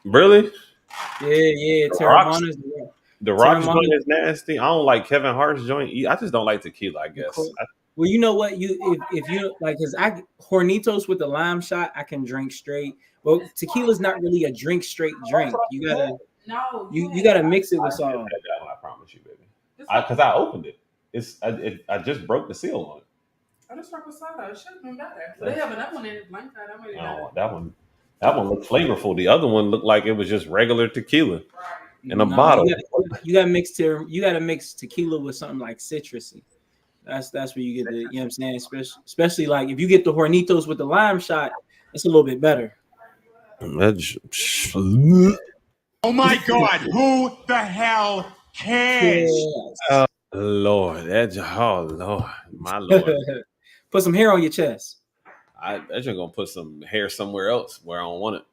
Really? Yeah. The Rock's Terramana's the Rock's joint Terramana. is nasty. I don't like Kevin Hart's joint. I just don't like tequila. I guess. Well, you know what? If you like, cause I Hornitos with the lime shot, I can drink straight. Well, tequila's not really a drink straight drink. You gotta you gotta mix it with I some. had that one. I promise you, baby. Because I opened it. I just broke the seal on it. Oh, this reposado. It should have been better. So they have another one in blank card. I made it better. Oh, that one. That one looked flavorful. The other one looked like it was just regular tequila in a bottle. You gotta mix tequila with something like citrusy. That's where you get the, you know what I'm saying? Especially like if you get the Hornitos with the lime shot, it's a little bit better. Oh my God, who the hell cares? Oh Lord, Lord, my Lord. Put some hair on your chest. I'm just gonna put some hair somewhere else where I don't want it.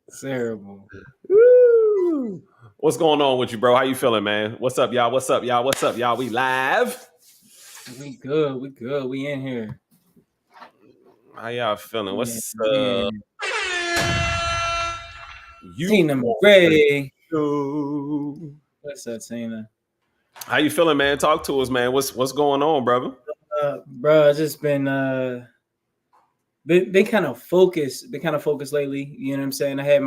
It's terrible. Woo. What's going on with you, bro? How you feeling, man? What's up, y'all? What's up, y'all? What's up, y'all? We live. We good. We in here. How y'all feeling? What's Tina McRae. What's up, Tina? How you feeling, man? Talk to us, man. What's going on, brother? Bro, it's just been kind of focused. Been kind of focused lately. You know what I'm saying? I had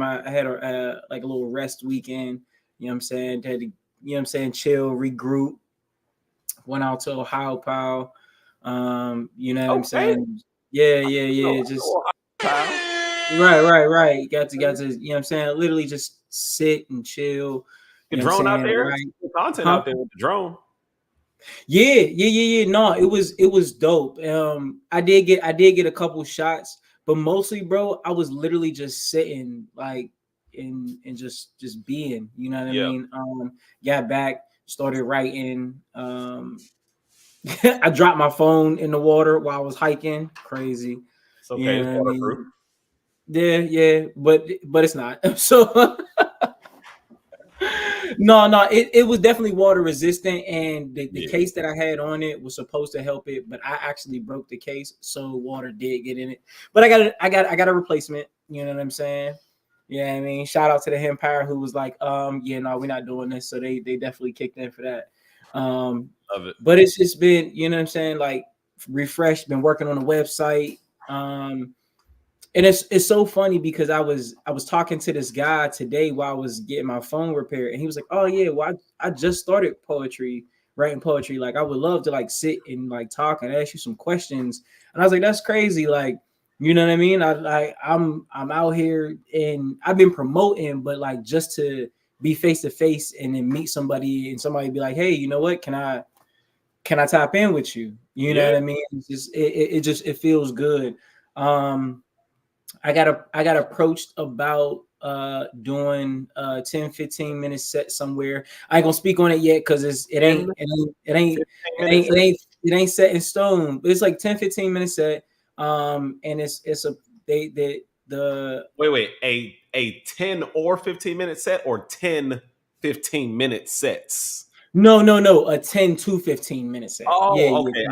a like a little rest weekend. You know what I'm saying? Had to, you know what I'm saying, chill, regroup. Went out to Ohio Pal. You know what I'm saying? Yeah. Just right. Got to, you know what I'm saying? Literally just sit and chill. The drone out there? Right? Content out there with the drone. Yeah. No, it was dope. I did get a couple shots, but mostly, bro, I was literally just sitting like and just being, you know what I mean? Got back, started writing. I dropped my phone in the water while I was hiking. Crazy. It's okay. You know what I mean? Yeah, but it's not. So no, it was definitely water resistant, and the case that I had on it was supposed to help it, but I actually broke the case, so water did get in it. But I got a replacement. You know what I'm saying? Yeah, I mean, shout out to the Empire who was like, we're not doing this, so they definitely kicked in for that. Love it. But it's just been, you know what I'm saying, like refreshed. Been working on the website. And it's so funny because I was talking to this guy today while I was getting my phone repaired, and he was like, "Oh yeah, well I just started writing poetry. Like I would love to like sit and like talk and ask you some questions." And I was like, "That's crazy. Like, you know what I mean? I'm out here and I've been promoting, but like just to be face to face and then meet somebody and somebody be like, hey, you know what? Can I tap in with you? You know what I mean? It's just it feels good." I got approached about doing 10-15 minute set somewhere. I ain't gonna speak on it yet because it ain't set in stone. But it's like 10-15 minute set. And it's wait, a 10 or 15 minute set or 10 15 minute sets? No, a 10 to 15 minute set. Oh, okay.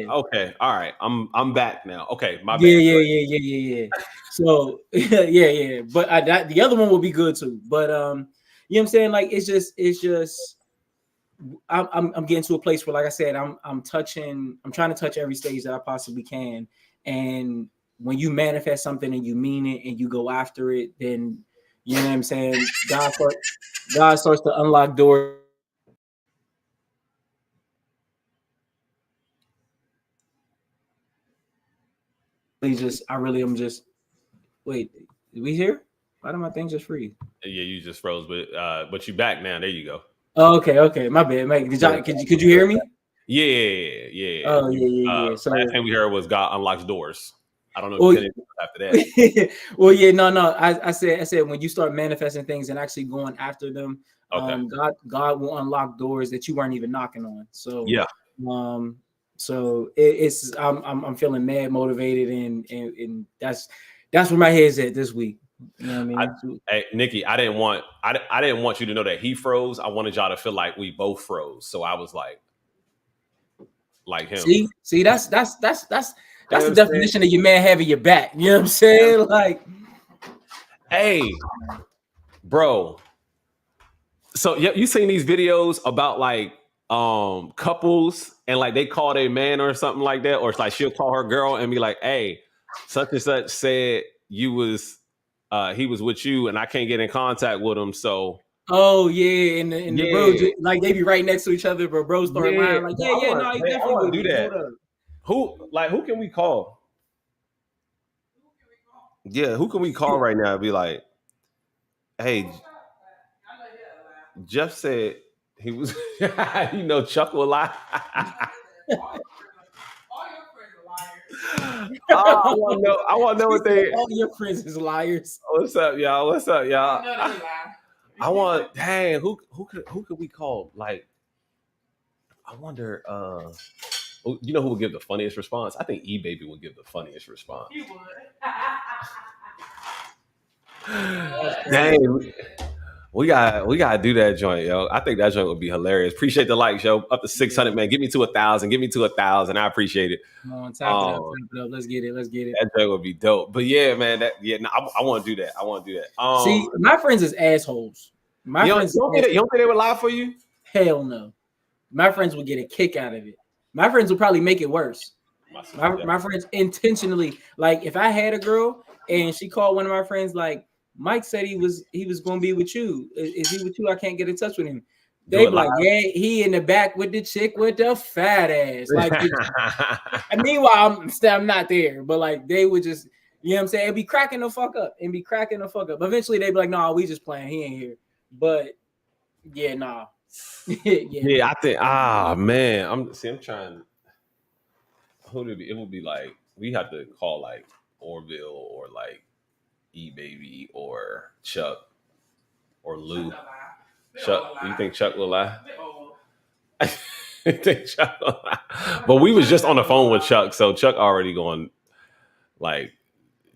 Okay. All right. I'm back now. Okay, my bad. Yeah. So yeah. But the other one will be good too. But you know what I'm saying? Like it's just I'm getting to a place where, like I said, I'm trying to touch every stage that I possibly can. And when you manifest something and you mean it and you go after it, then you know what I'm saying? God starts to unlock doors. I'm just wait, did we hear? Why did my thing just freeze? Yeah, you just froze, but you back now. There you go. Oh, okay. My bad, Mike. Could you hear me? Yeah. Oh yeah. So last thing we heard was God unlocks doors. I don't know if you after that. Well, yeah, no. I said when you start manifesting things and actually going after them, God will unlock doors that you weren't even knocking on. So yeah. So I'm feeling mad motivated and that's where my head's at this week. You know what I mean? Hey, Nikki, I didn't want you to know that he froze. I wanted y'all to feel like we both froze. So I was like him. See, that's That's You the know what I'm saying? definition of your man having your back. You know what I'm saying? Like, Hey, bro. So you seen these videos about like couples and like they call their man or something like that, or it's like she'll call her girl and be like, hey, such and such said he was with you and I can't get in contact with him. So oh yeah, in the bro, yeah, like they be right next to each other, but bro start yeah, lying like, bro, I no, he I definitely want with to do me. that. Hold up. Who can we call? Yeah, who can we call right now and be like, hey, Jeff said he was, you know, Chuck will lie. I want to know what they. All your friends is liars. What's up, y'all? What's up, y'all? No, they lie. I want. Dang, who could we call? Like, I wonder. You know who would give the funniest response? I think E-Baby would give the funniest response. He would. Dang, we gotta do that joint, yo. I think that joint would be hilarious. Appreciate the likes, yo. Up to 600, man. Get me to 1,000. Get me to 1,000. I appreciate it. Come on, tap it up. Let's get it. That joint would be dope. But yeah, man. I want to do that. I want to do that. See, my friends is assholes. My you friends, don't think they would lie for you? hell no. My friends would get a kick out of it. My friends would probably make it worse. My friends intentionally, like if I had a girl and she called one of my friends, like Mike said he was going to be with you. Is he with you? I can't get in touch with him. They be like, yeah, he in the back with the chick with the fat ass. Like, and meanwhile, I'm not there, but like they would just, you know what I'm saying? It'd be cracking the fuck up. Eventually they'd be like, no, we just playing. He ain't here. But yeah, nah. Yeah, I think. Man, I'm trying. Who would it be? It would be like we have to call like Orville or like E-Baby or Chuck or Lou. Chuck, you think Chuck will lie? You think Chuck will lie? But we was just on the phone with Chuck, so Chuck already going like,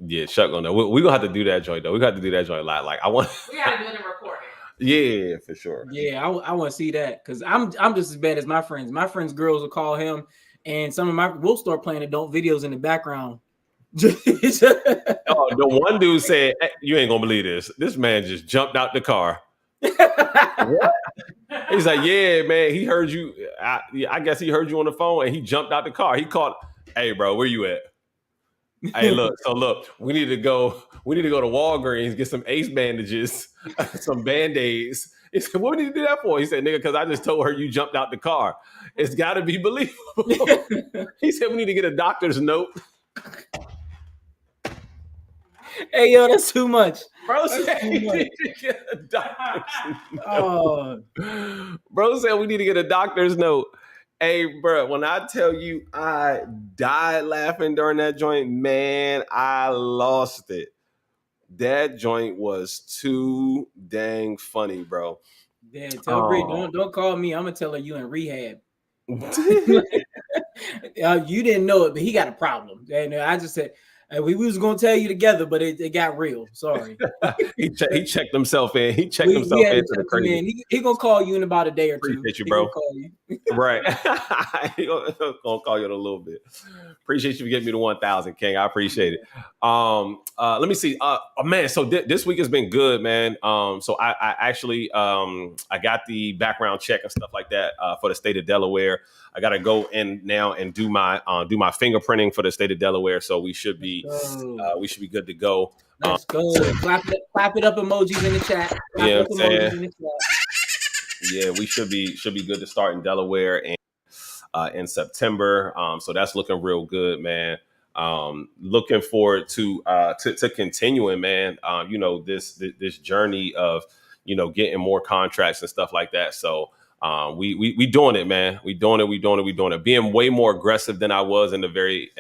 yeah, Chuck gonna know. We gonna have to do that joint though. We got to do that joint live. Like I want. We gotta do it and record it. Yeah, for sure. Yeah, I want to see that because I'm just as bad as my friends. My friends' girls will call him, and some of we'll start playing adult videos in the background. Oh, the one dude said, hey, "You ain't gonna believe this. This man just jumped out the car." What? He's like, "Yeah, man. He heard you. I guess he heard you on the phone, and he jumped out the car. He called, hey, bro, where you at? Hey, look. So look, we need to go to Walgreens, get some Ace bandages, some Band-Aids." He said, "What we need to do that for?" He said, "Nigga, because I just told her you jumped out the car. It's got to be believable." He said, "We need to get a doctor's note." Hey, yo, that's too much. Bro said we need to get a doctor's note. Oh, Bro said we need to get a doctor's note. Hey, bro, when I tell you I died laughing during that joint, man, I lost it. That joint was too dang funny, bro. yeah, tell Brie, don't call me. I'm gonna tell her you in rehab. You didn't know it, but he got a problem. And I just said we was gonna tell you together, but it got real. Sorry. He checked himself in. He checked himself into the crazy. He gonna call you in about a day or two. Appreciate you, bro. Right. He gonna call you in a little bit. Appreciate you getting me to 1,000, King. I appreciate it. Let me see. Man, so this week has been good, man. So I actually I got the background check and stuff like that for the state of Delaware. I gotta go in now and do my fingerprinting for the state of Delaware. So we should be good to go. Let's go. Clap it up emojis in the chat. Yeah, yeah, we should be good to start in Delaware and in September. So that's looking real good, man. Looking forward to continuing, man. This journey of getting more contracts and stuff like that. So we doing it, man. We doing it. Being way more aggressive than I was in the very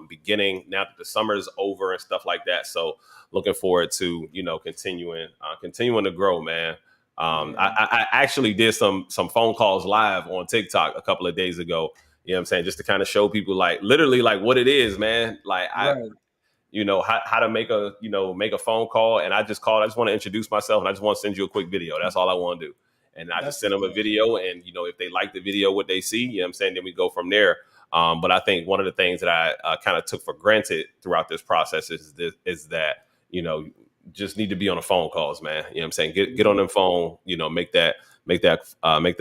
beginning. Now that the summer's over and stuff like that. So looking forward to continuing to grow, man. I actually did some phone calls live on TikTok a couple of days ago. You know what I'm saying? Just to kind of show people literally what it is, man. How to make a phone call. And I just called. I just want to introduce myself and I just want to send you a quick video. That's all I want to do. And I just send them a video and, if they like the video, what they see, you know what I'm saying? Then we go from there. But I think one of the things that I kind of took for granted throughout this process is that, you know, just need to be on the phone calls, man. You know what I'm saying? Get on them phone, you know, make them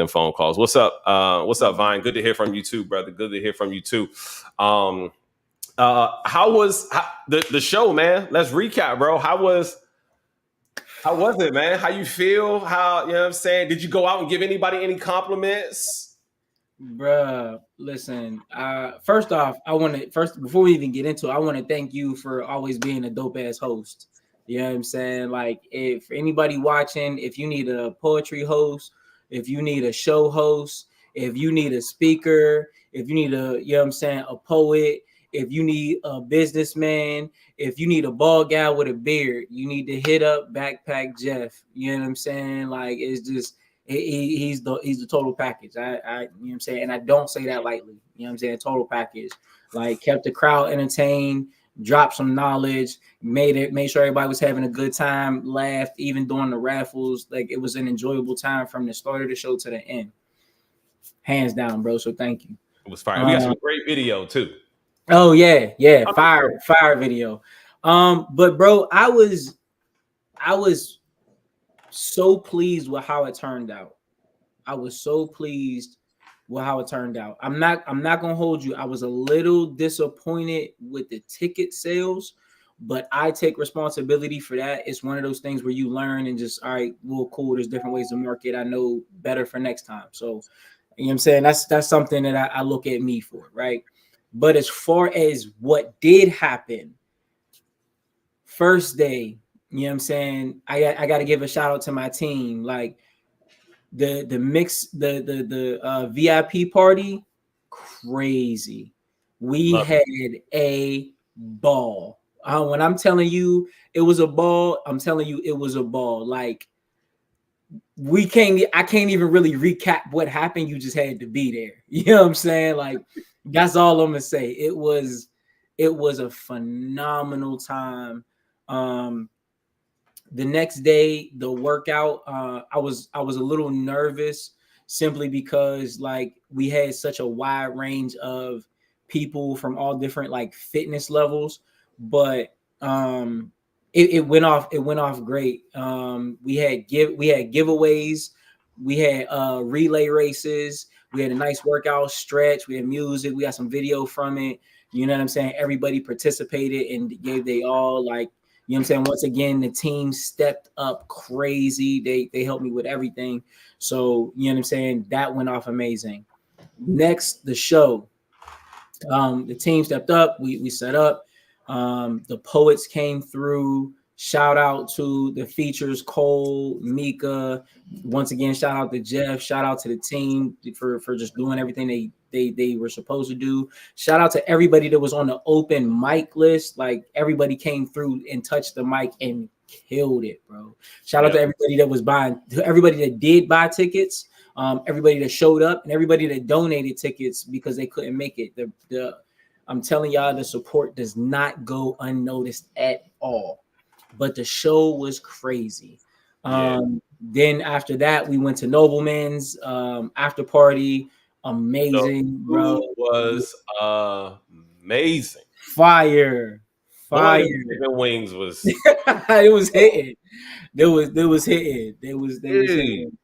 phone calls. What's up? What's up, Vine? Good to hear from you too, brother. Good to hear from you too. How was the show, man? Let's recap, bro. How was it, man? How you feel? How, you know what I'm saying? Did you go out and give anybody any compliments? Bruh, listen. First off, before we even get into it, I want to thank you for always being a dope ass host. You know what I'm saying? Like, if anybody watching, if you need a poetry host, if you need a show host, if you need a speaker, if you need you know what I'm saying, a poet, if you need a businessman, if you need a bald guy with a beard, you need to hit up Backpack Jeff. You know what I'm saying? Like, it's just he's the total package. You know what I'm saying? And I don't say that lightly. You know what I'm saying? Total package. Like, kept the crowd entertained, dropped some knowledge, made sure everybody was having a good time, laughed, even during the raffles. Like, it was an enjoyable time from the start of the show to the end. Hands down, bro. So thank you. It was fire. We got some great video too. Oh yeah, fire video. But bro, I was so pleased with how it turned out. I'm not gonna hold you. I was a little disappointed with the ticket sales, but I take responsibility for that. It's one of those things where you learn and just, all right, well, cool. There's different ways to market. I know better for next time. So, you know what I'm saying? That's something that I look at me for, right? But as far as what did happen, first day, you know what I'm saying, I got to give a shout out to my team. Like, the VIP party, crazy. We had a ball. When I'm telling you it was a ball, I'm telling you it was a ball. Like, I can't even really recap what happened. You just had to be there. You know what I'm saying? Like, that's all I'm gonna say. It was a phenomenal time. The next day, the workout, I was a little nervous simply because, like, we had such a wide range of people from all different, like, fitness levels, but it went off great. We had giveaways, we had relay races, we had a nice workout stretch, we had music, we got some video from it. You know what I'm saying? Everybody participated and gave they all, like, you know what I'm saying? Once again, the team stepped up crazy. They helped me with everything. So, you know what I'm saying? That went off amazing. Next, the show. The team stepped up. We set up. The poets came through. Shout out to the features, Cole, Mika. Once again, shout out to Jeff. Shout out to the team for just doing everything they were supposed to do. Shout out to everybody that was on the open mic list. Like, everybody came through and touched the mic and killed it, bro. Shout out to everybody that was buying, everybody that did buy tickets, everybody that showed up, and everybody that donated tickets because they couldn't make it. I'm telling y'all, the support does not go unnoticed at all. But the show was crazy. Then after that, we went to Nobleman's after party. Amazing, bro. It was amazing. Fire. The wings was it was hitting. They was hitting. They was hitting.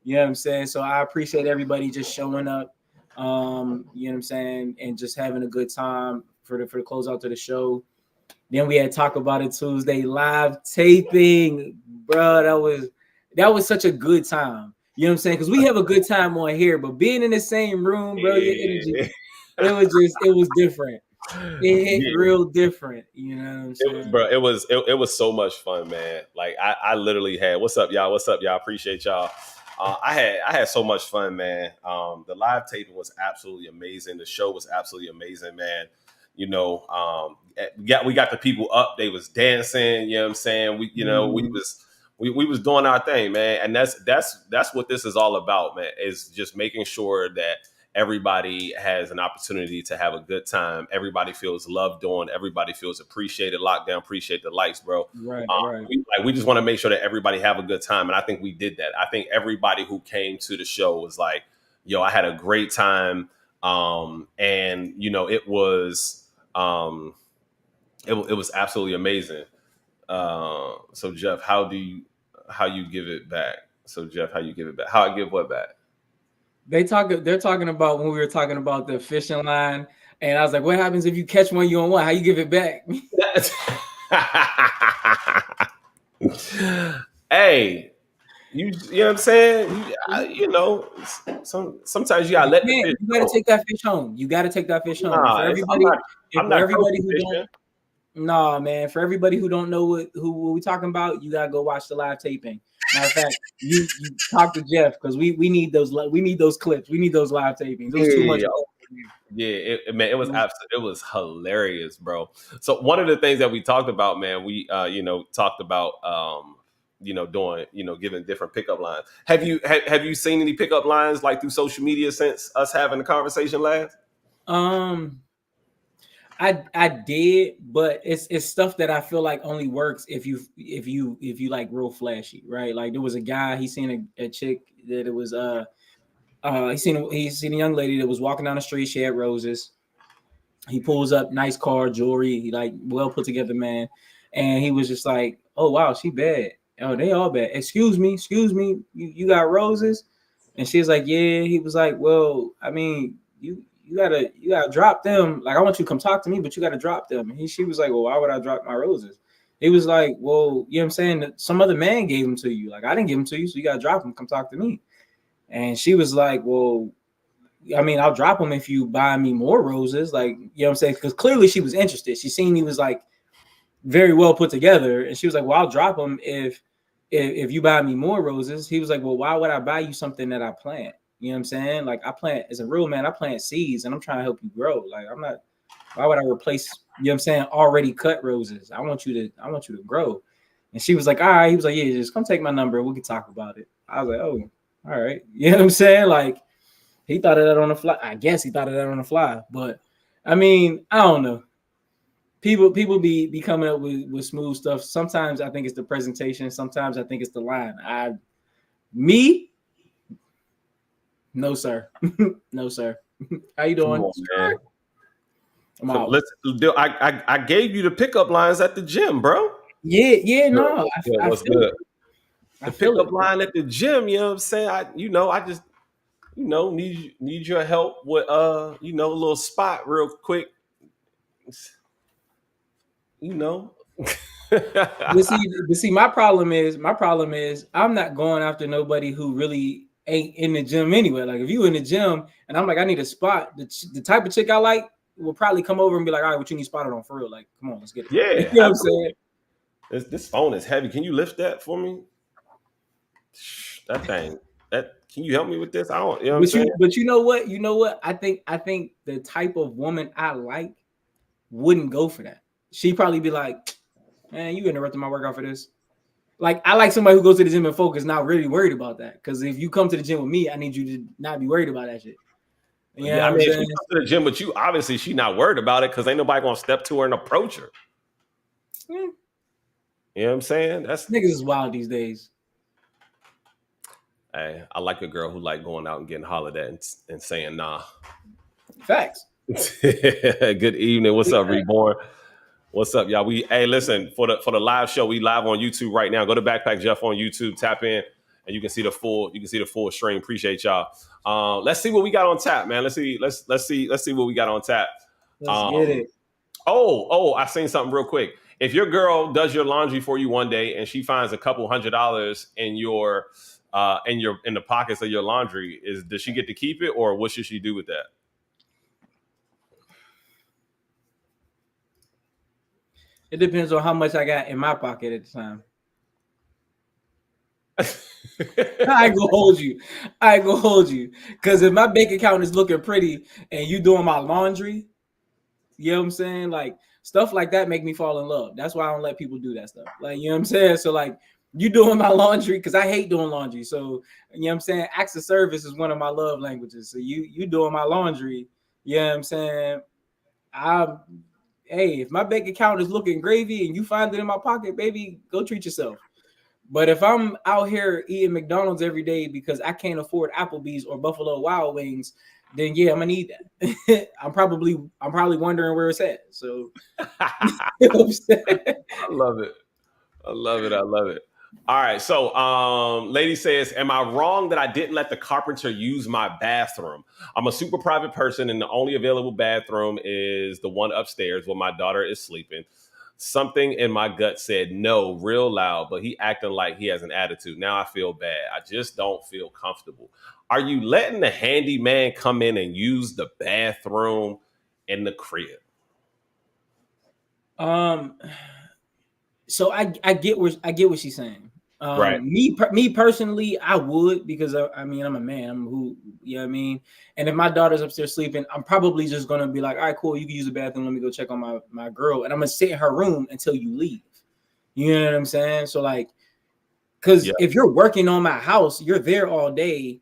You know what I'm saying? So I appreciate everybody just showing up. You know what I'm saying, and just having a good time for the close out to the show. Then we had Talk About It Tuesday live taping, bro. That was such a good time. You know what I'm saying? Because we have a good time on here, but being in the same room, bro, your energy, it was different. It hit real different. You know what I'm saying? It was so much fun, man. Like, I literally had, what's up, y'all? Appreciate y'all. I had so much fun, man. The live taping was absolutely amazing. The show was absolutely amazing, man. You know, we got the people up. They was dancing. You know what I'm saying? We was doing our thing, man. And that's what this is all about, man. Is just making sure that everybody has an opportunity to have a good time. Everybody feels loved on. Everybody feels appreciated. Lockdown, appreciate the likes, bro. Right. We just want to make sure that everybody have a good time, and I think we did that. I think everybody who came to the show was like, "Yo, I had a great time." And you know, it was it was absolutely amazing. So Jeff, how you give it back? So Jeff, how you give it back? How I give what back? They're talking about when we were talking about the fishing line, and I was like, what happens if you catch one you don't want? How you give it back? Hey, you know what I'm saying? You know, sometimes you gotta let the fish you gotta take that fish home. You gotta take that fish home. Nah, For I'm not everybody who fishing. don't, nah, man. For everybody who don't know what we talking about, you gotta go watch the live taping. Matter of fact, you talk to Jeff because we need those clips. We need those live tapings. It was too much. Yeah, man, it was absolutely, it was hilarious, bro. So one of the things that we talked about, man, we you know, talked about you know, doing, you know, giving different pickup lines. Have you seen any pickup lines like through social media since us having the conversation last? I did, but it's stuff that I feel like only works if you like real flashy, right? Like there was a guy, he seen a chick that it was he seen a young lady that was walking down the street, she had roses. He pulls up, nice car, jewelry, he like well put together, man. And he was just like, oh wow, she bad. Oh, they all bad. Excuse me, you got roses? And she was like, yeah. He was like, well, I mean, you gotta drop them. Like, I want you to come talk to me, but you gotta drop them. And she was like, well, why would I drop my roses? He was like, well, you know what I'm saying? That some other man gave them to you. Like, I didn't give them to you, so you gotta drop them. Come talk to me. And she was like, well, I mean, I'll drop them if you buy me more roses. Like, you know what I'm saying? Because clearly she was interested. She seen he was like very well put together. And she was like, well, I'll drop them if you buy me more roses. He was like, well, why would I buy you something that I plant? You know what I'm saying? Like, I plant, as a real man, I plant seeds and I'm trying to help you grow. Like, I'm not, why would I replace, you know what I'm saying, already cut roses? I want you to grow. And she was like, all right. He was like, yeah, just come take my number. We can talk about it. I was like, oh, all right. You know what I'm saying? Like, he thought of that on the fly. I guess he thought of that on the fly. But I mean, I don't know. People be coming up with smooth stuff. Sometimes I think it's the presentation. Sometimes I think it's the line. No, sir. No, sir. How you doing? On, I'm out. So I gave you the pickup lines at the gym, bro. Yeah, no. I feel it. The pickup line at the gym, you know what I'm saying? I just need your help with a little spot real quick. But see, my problem is I'm not going after nobody who really ain't in the gym anyway. Like if you in the gym and I'm like, I need a spot, the type of chick I like will probably come over and be like, all right, what you need spotted on for real? Like, come on, let's get it. Yeah, you know what I'm saying? This phone is heavy. Can you lift that for me? That thing. Can you help me with this? I don't. You know what I'm saying? But you know what? I think the type of woman I like wouldn't go for that. She'd probably be like, man, you interrupted my workout for this. Like, I like somebody who goes to the gym and focus, not really worried about that. Because if you come to the gym with me, I need you to not be worried about that shit. Yeah, I mean, if she comes to the gym with you, obviously she's not worried about it because ain't nobody gonna step to her and approach her. Yeah. You know what I'm saying? That's niggas is wild these days. Hey, I like a girl who like going out and getting hollered at and saying nah. Facts. Good evening. What's up, Reborn? What's up, y'all? Listen, for the live show, we live on YouTube right now. Go to Backpack Jeff on YouTube, tap in, and you can see the full stream. Appreciate y'all. Let's see what we got on tap, man. Let's see what we got on tap. Let's get it. Oh, I seen something real quick. If your girl does your laundry for you one day and she finds a couple $100 in the pockets of your laundry, does she get to keep it, or what should she do with that? It depends on how much I got in my pocket at the time. I ain't gonna hold you. Because if my bank account is looking pretty and you doing my laundry, you know what I'm saying? Like, stuff like that make me fall in love. That's why I don't let people do that stuff. Like, you know what I'm saying? So, like, you doing my laundry, because I hate doing laundry. So, you know what I'm saying? Acts of service is one of my love languages. So, you doing my laundry, you know what I'm saying? Hey, if my bank account is looking gravy and you find it in my pocket, baby, go treat yourself. But if I'm out here eating McDonald's every day because I can't afford Applebee's or Buffalo Wild Wings, then yeah, I'm gonna need that. I'm probably wondering where it's at. So you know what I'm saying? I love it. I love it. I love it. All right. So, lady says, am I wrong that I didn't let the carpenter use my bathroom? I'm a super private person, and the only available bathroom is the one upstairs where my daughter is sleeping. Something in my gut said no real loud, but he acting like he has an attitude. Now I feel bad. I just don't feel comfortable. Are you letting the handyman come in and use the bathroom in the crib? So I get what she's saying. Right. Me personally, I would, because I mean, I'm a man. I'm who, you know what I mean? And if my daughter's upstairs sleeping, I'm probably just gonna be like, all right, cool, you can use the bathroom. Let me go check on my girl, and I'm gonna sit in her room until you leave. You know what I'm saying? So like, because if you're working on my house, you're there all day.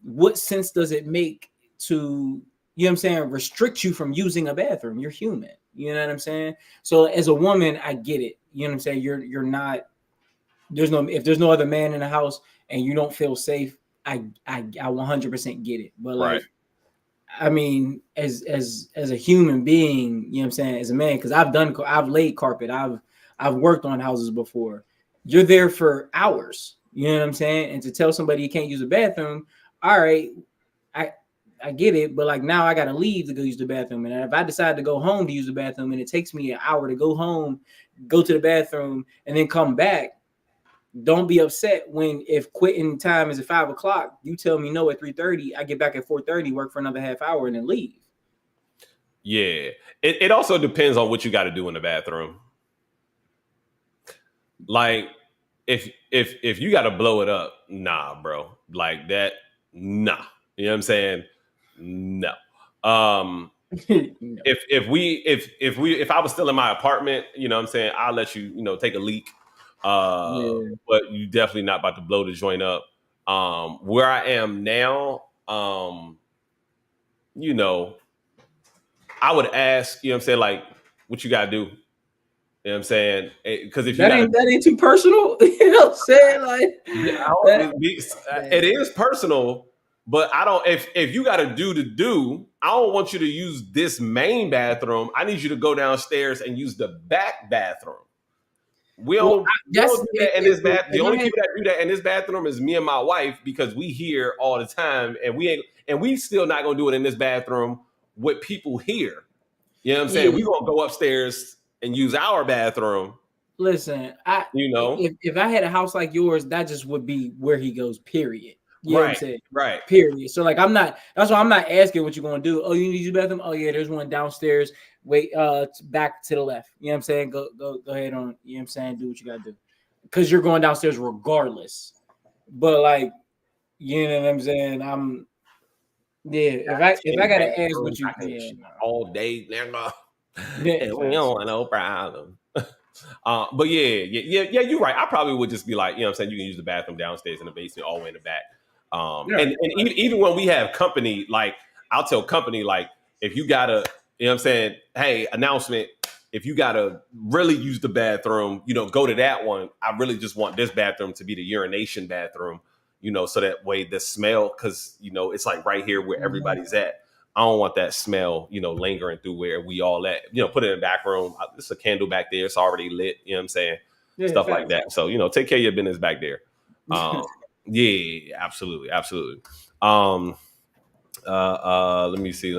What sense does it make to, you know what I'm saying, restrict you from using a bathroom? You're human. You know what I'm saying? So as a woman, I get it. You know what I'm saying? You're not, if there's no other man in the house and you don't feel safe, I 100% get it. But like, I mean, as a human being, you know what I'm saying, as a man, because I've laid carpet, I've worked on houses before. You're there for hours, you know what I'm saying? And to tell somebody you can't use a bathroom, all right, I get it, but like now I gotta leave to go use the bathroom. And if I decide to go home to use the bathroom and it takes me an hour to go home, go to the bathroom, and then come back, don't be upset when, if quitting time is at 5 o'clock, you tell me no at 3:30, I get back at 4:30, work for another half hour, and then leave. Yeah. It also depends on what you got to do in the bathroom. Like, if you got to blow it up, nah, bro. Like that, nah. You know what I'm saying? No. No. If I was still in my apartment, you know what I'm saying, I'll let you, take a leak. But you definitely not about to blow the joint up. Where I am now, I would ask, you know what I'm saying, like, what you gotta do. You know what I'm saying? Because if that ain't too personal, you know what I'm saying? Like, it is personal, but I don't. If you got to do, I don't want you to use this main bathroom. I need you to go downstairs and use the back bathroom. We don't do that in this bathroom. The only people that do that in this bathroom is me and my wife, because we here all the time, and we still not gonna do it in this bathroom with people here. You know what I'm saying? We're gonna go upstairs and use our bathroom. Listen, if I had a house like yours, that just would be where he goes, period. You know what I'm saying? Right. Period. So like, that's why I'm not asking what you're gonna do. Oh, you need to use the bathroom? Oh yeah, there's one downstairs. Wait, back to the left. You know what I'm saying? Go ahead on, you know what I'm saying? Do what you gotta do. Because you're going downstairs regardless. But like, you know what I'm saying? If I gotta ask what you all day, nigga. We don't want no problem. But yeah, you're right. I probably would just be like, you know what I'm saying, you can use the bathroom downstairs in the basement, all the way in the back. And even when we have company, like, I'll tell company, like, if you gotta, you know what I'm saying, hey, announcement, if you gotta really use the bathroom, go to that one. I really just want this bathroom to be the urination bathroom, so that way the smell, because it's like right here where everybody's at. I don't want that smell, lingering through where we all at. Put it in the back room. There's a candle back there. It's already lit. You know what I'm saying? Stuff like that. So, take care of your business back there. Yeah, absolutely. Absolutely. Let me see.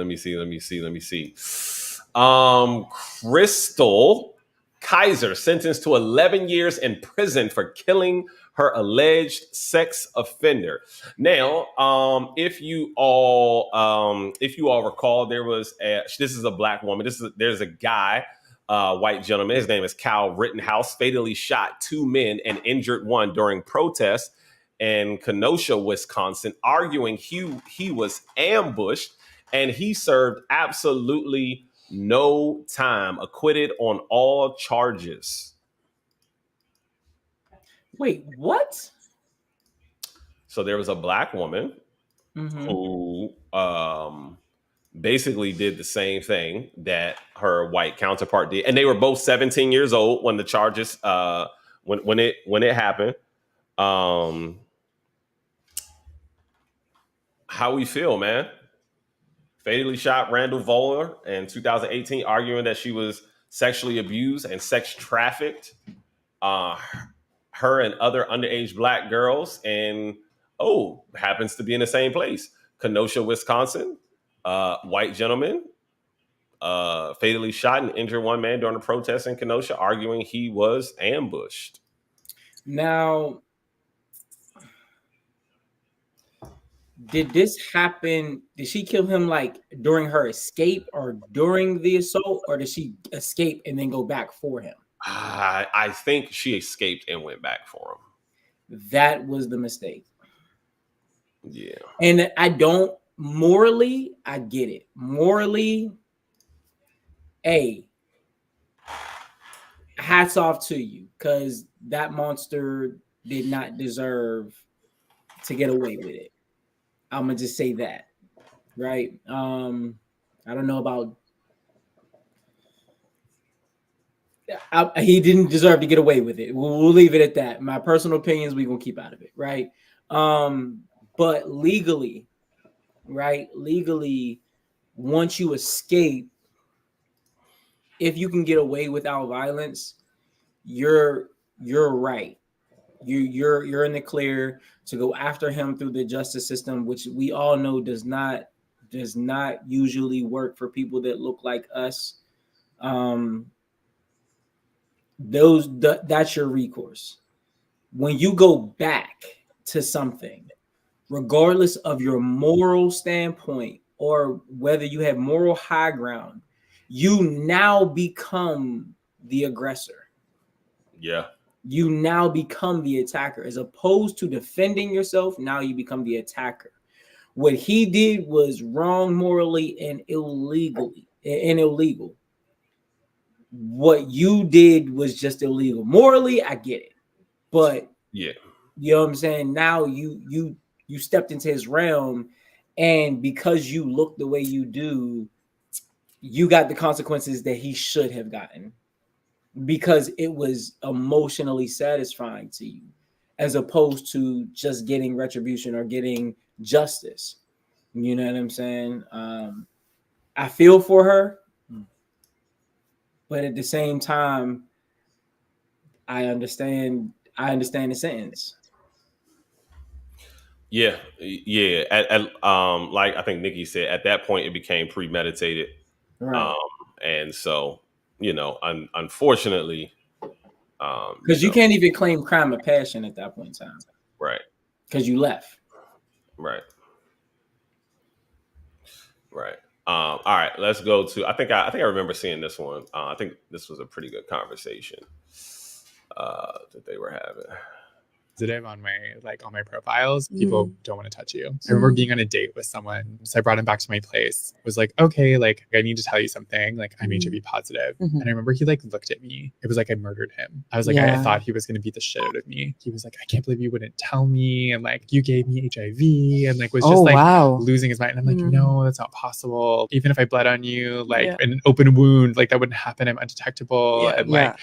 Crystal Kaiser sentenced to 11 years in prison for killing her alleged sex offender. Now, if you all recall, this is a black woman. There's a guy, white gentleman. His name is Kyle Rittenhouse. Fatally shot 2 men and injured 1 during protests in Kenosha, Wisconsin, arguing he was ambushed, and he served absolutely no time, acquitted on all charges. Wait, what? So there was a black woman who basically did the same thing that her white counterpart did, and they were both 17 years old when the charges when it happened. How we feel, man? fatally shot Randall Voller in 2018, arguing that she was sexually abused and sex trafficked her and other underage black girls. And happens to be in the same place, Kenosha, Wisconsin. White gentleman fatally shot and injured one man during a protest in Kenosha, arguing he was ambushed. Now, did this happen? Did she kill him like during her escape or during the assault, or did she escape and then go back for him? I think she escaped and went back for him. That was the mistake. Yeah. And I don't morally, I get it. Morally, hats off to you, because that monster did not deserve to get away with it. I'm gonna just say that, right? I don't know about. He didn't deserve to get away with it. We'll leave it at that. My personal opinions, we're gonna keep out of it, right? But legally, right? Legally, once you escape, if you can get away without violence, you're right. You're in the clear to go after him through the justice system, which we all know does not usually work for people that look like us. That's your recourse. When you go back to something, regardless of your moral standpoint or whether you have moral high ground, you now become the aggressor. Yeah. You now become the attacker. As opposed to defending yourself, now you become the attacker. What he did was wrong morally and illegal. What you did was just illegal. Morally, I get it. But yeah, you know what I'm saying? Now you stepped into his realm, and because you look the way you do, you got the consequences that he should have gotten, because it was emotionally satisfying to you, as opposed to just getting retribution or getting justice. You know what I'm saying? I feel for her, but at the same time, I understand the sentence. Yeah. Like I think Nikki said, at that point it became premeditated, Right? And so unfortunately, Because you can't even claim crime of passion at that point in time, right? Because you left, right. All right, let's go to. I think I remember seeing this one. I think this was a pretty good conversation that they were having. Positive on my profiles, people don't want to touch you. I remember being on a date with someone, so I brought him back to my place. Was like, okay, like I need to tell you something. Like I'm HIV positive, and I remember he like looked at me. It was like I murdered him. I was like, I thought he was going to beat the shit out of me. He was like, I can't believe you wouldn't tell me, and like you gave me HIV, and like was just losing his mind. And I'm like, no, that's not possible. Even if I bled on you, like an open wound, like that wouldn't happen. I'm undetectable, and like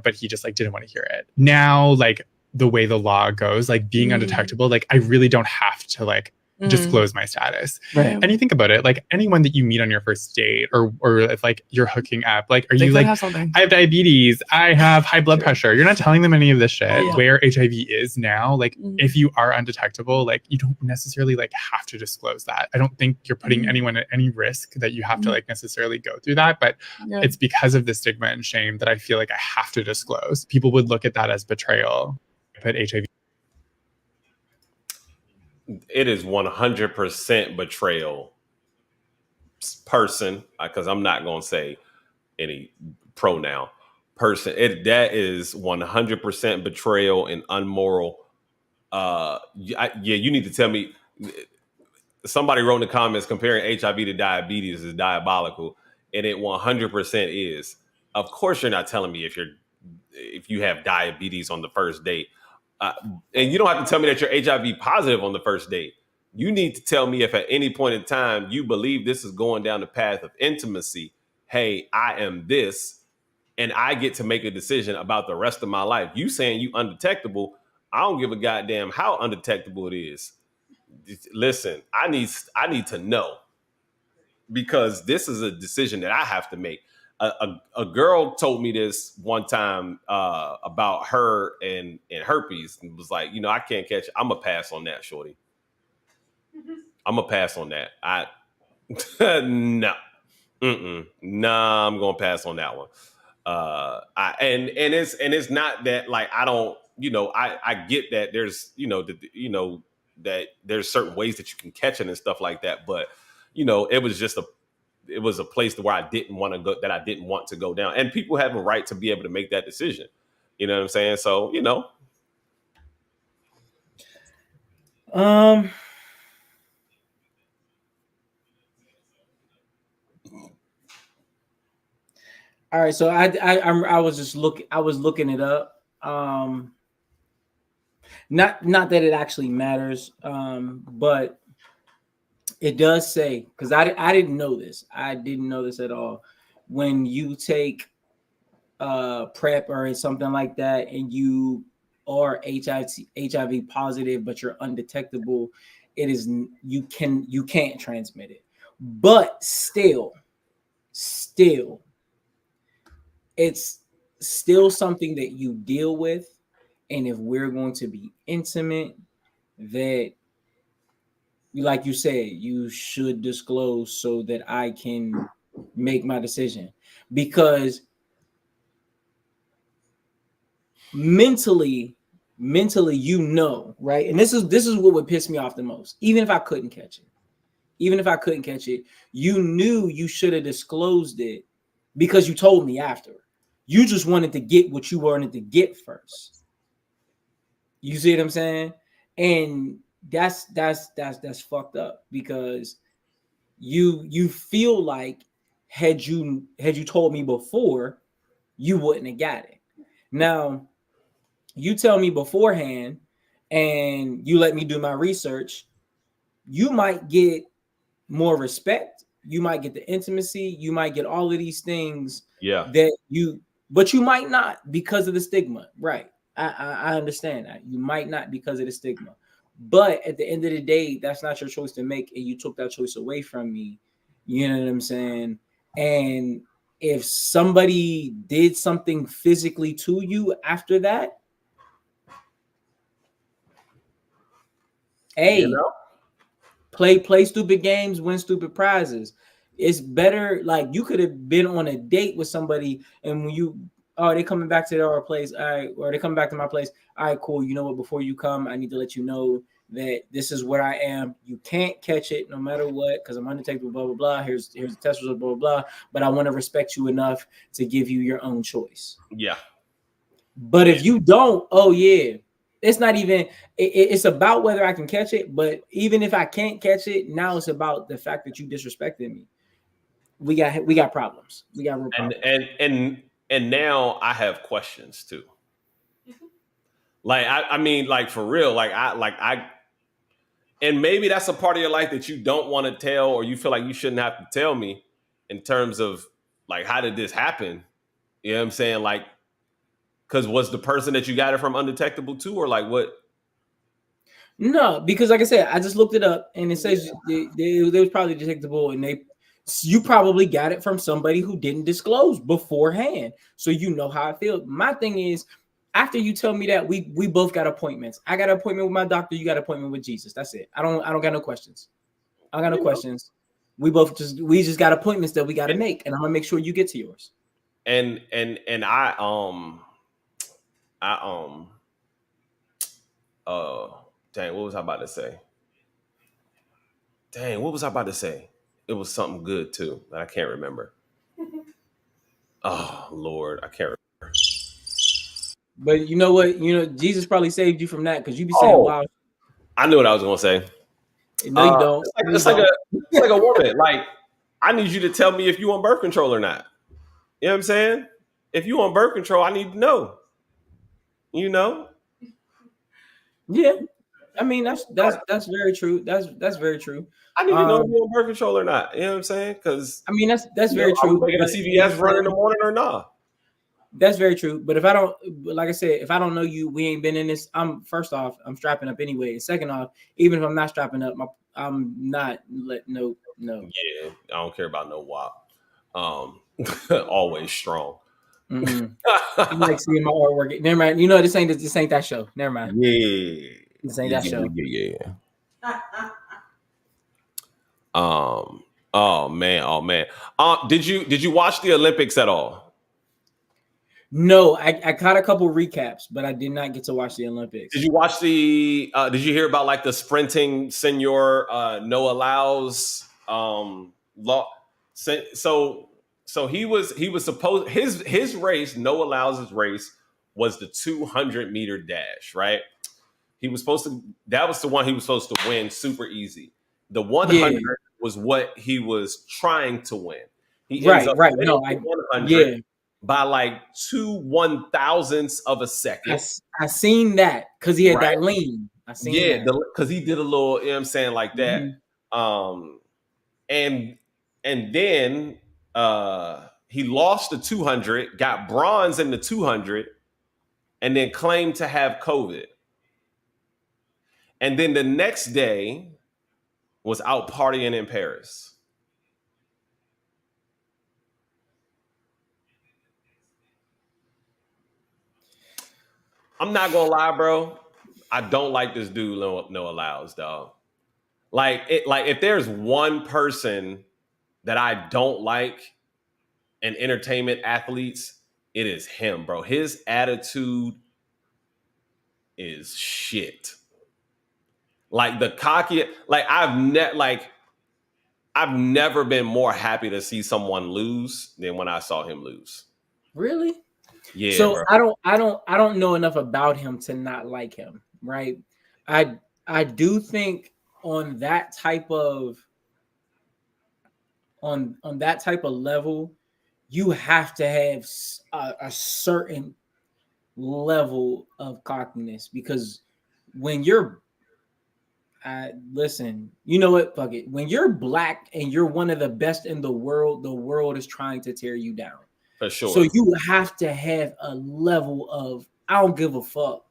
but he just like didn't want to hear it. Now, like the way the law goes, like being undetectable, like I really don't have to like disclose my status. Right. And you think about it, like anyone that you meet on your first date, or if like you're hooking up, like are you like, I have diabetes, I have high blood pressure. You're not telling them any of this shit. Where HIV is now, like if you are undetectable, like you don't necessarily like have to disclose that. I don't think you're putting anyone at any risk that you have to like necessarily go through that. But it's because of the stigma and shame that I feel like I have to disclose. People would look at that as betrayal. Put HIV. It is 100% betrayal. Person, because I'm not going to say any pronoun. Person, that is 100% betrayal and unmoral. You need to tell me. Somebody wrote in the comments comparing HIV to diabetes is diabolical, and it 100% is. Of course, you're not telling me if you have diabetes on the first date. And you don't have to tell me that you're HIV positive on the first date. You need to tell me if at any point in time you believe this is going down the path of intimacy. Hey, I am this, and I get to make a decision about the rest of my life. You saying you undetectable, I don't give a goddamn how undetectable it is. Listen, I need to know. because this is a decision that I have to make. A girl told me this one time about her and herpes, and was like, I can't catch it. I'm gonna pass on that, shorty. I'm gonna pass on that. No, nah, I'm gonna pass on that one. And it's not that like I don't, I get that there's that there's certain ways that you can catch it and stuff like that, but it was a place to where I didn't want to go, that I didn't want to go down. And people have a right to be able to make that decision. You know what I'm saying? So, All right, so I was looking it up. Not that it actually matters, but it does say, because I didn't know this. I didn't know this at all. When you take PrEP or something like that, and you are HIV positive, but you're undetectable, you can't transmit it. But still, it's still something that you deal with. And if we're going to be intimate, that, like you said, you should disclose so that I can make my decision. Because mentally, right? And this is what would piss me off the most. Even if I couldn't catch it, you knew you should have disclosed it because you told me after. You just wanted to get what you wanted to get first. You see what I'm saying? And that's fucked up, because you feel like had you told me before, you wouldn't have got it. Now, you tell me beforehand and you let me do my research, you might get more respect, you might get the intimacy, you might get all of these things but you might not, because of the stigma, right? I understand that. You might not, because of the stigma. But at the end of the day, that's not your choice to make, and you took that choice away from me. You know what I'm saying? And if somebody did something physically to you after that, hey, play stupid games, win stupid prizes. It's better, like, you could have been on a date with somebody, and when they coming back to our place, all right, or they coming back to my place, all right, cool. You know what? Before you come, I need to let you know that this is where I am. You can't catch it no matter what, because I'm undetectable, blah, blah, blah. Here's the test result, blah, blah, blah. But I want to respect you enough to give you your own choice. Yeah. But if you don't, it's not even, it's about whether I can catch it. But even if I can't catch it, now it's about the fact that you disrespected me. We got problems. We got real problems. And now I have questions too. Like, I mean, like, for real, and maybe that's a part of your life that you don't want to tell, or you feel like you shouldn't have to tell me, in terms of like, how did this happen? You know what I'm saying? Like, because was the person that you got it from undetectable too, or like what? No, because like I said, I just looked it up, and it says they was probably detectable, and you probably got it from somebody who didn't disclose beforehand, so you know how I feel. My thing is, after you tell me that, we both got appointments. I got an appointment with my doctor. You got an appointment with Jesus. That's it. I don't got no questions. I got no questions. We just got appointments that we got to make, and I'm gonna make sure you get to yours. And I dang, what was I about to say? It was something good too, but I can't remember. Oh Lord, I can't remember. But you know what? Jesus probably saved you from that, because you be saying, "Wow." I knew what I was gonna say. No, you don't. It's like a woman. Like, I need you to tell me if you on birth control or not. You know what I'm saying? If you on birth control, I need to know. You know? Yeah. I mean, that's very true. That's very true. I need to know if you're on birth control or not. You know what I'm saying? Because I mean, that's very true. Making a CVS run in the morning or not? That's very true. But if I don't, like I said, if I don't know you, we ain't been in this. I'm first off, I'm strapping up anyway. And second off, even if I'm not strapping up, I'm not no. Yeah, I don't care about no WAP. Always strong. Mm-mm. I like seeing my artwork. Never mind. You know, this ain't that show. Never mind. Yeah. This ain't that show. Yeah. Oh man. Did you watch the Olympics at all? No, I caught a couple recaps, but I did not get to watch the Olympics. Did you watch the? Did you hear about like the sprinting senior Noah Lyles law? So he was supposed his race, Noah Lyles' race, was the 200-meter dash, right? He was supposed to. That was the one he was supposed to win super easy. The 100 was what he was trying to win. He ends up right. winning No, the 100 by like 2/1000ths of a second. I seen that because he had that lean. I seen that. Because he did a little, you know what I'm saying, like that. And then he lost the 200, got bronze in the 200, and then claimed to have COVID. And then the next day was out partying in Paris. I'm not gonna lie, bro. I don't like this dude Noah Lyles, dog. Like if there's one person that I don't like in entertainment athletes, it is him, bro. His attitude is shit. Like the cocky, like I've never been more happy to see someone lose than when I saw him lose. Really? Yeah. So bro. I don't know enough about him to not like him, right? I do think on that type of level, you have to have a certain level of cockiness, because when you're listen, you know what? Fuck it. When you're black and you're one of the best in the world is trying to tear you down. For sure. So you have to have a level of I don't give a fuck.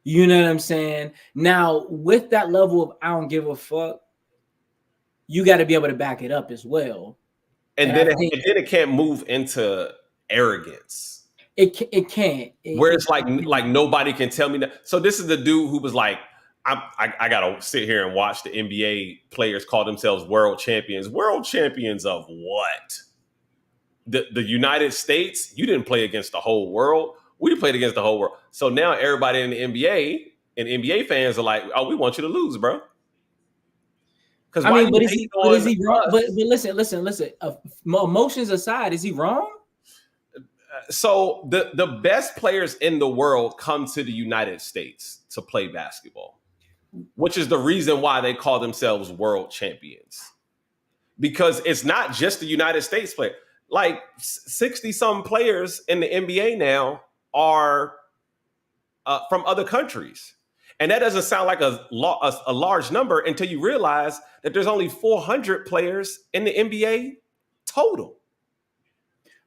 You know what I'm saying? Now, with that level of I don't give a fuck, you got to be able to back it up as well. And then it can't move into arrogance. It can't. Where it's like nobody can tell me that. So this is the dude who was like, I gotta sit here and watch the NBA players call themselves world champions. World champions of what? The United States? You didn't play against the whole world. We played against the whole world. So now everybody in the NBA and NBA fans are like, oh, we want you to lose, bro. Because I mean, but is he wrong? But listen. Emotions aside, is he wrong? So the best players in the world come to the United States to play basketball, which is the reason why they call themselves world champions. Because it's not just the United States player. Like 60-some players in the NBA now are from other countries. And that doesn't sound like a large number until you realize that there's only 400 players in the NBA total.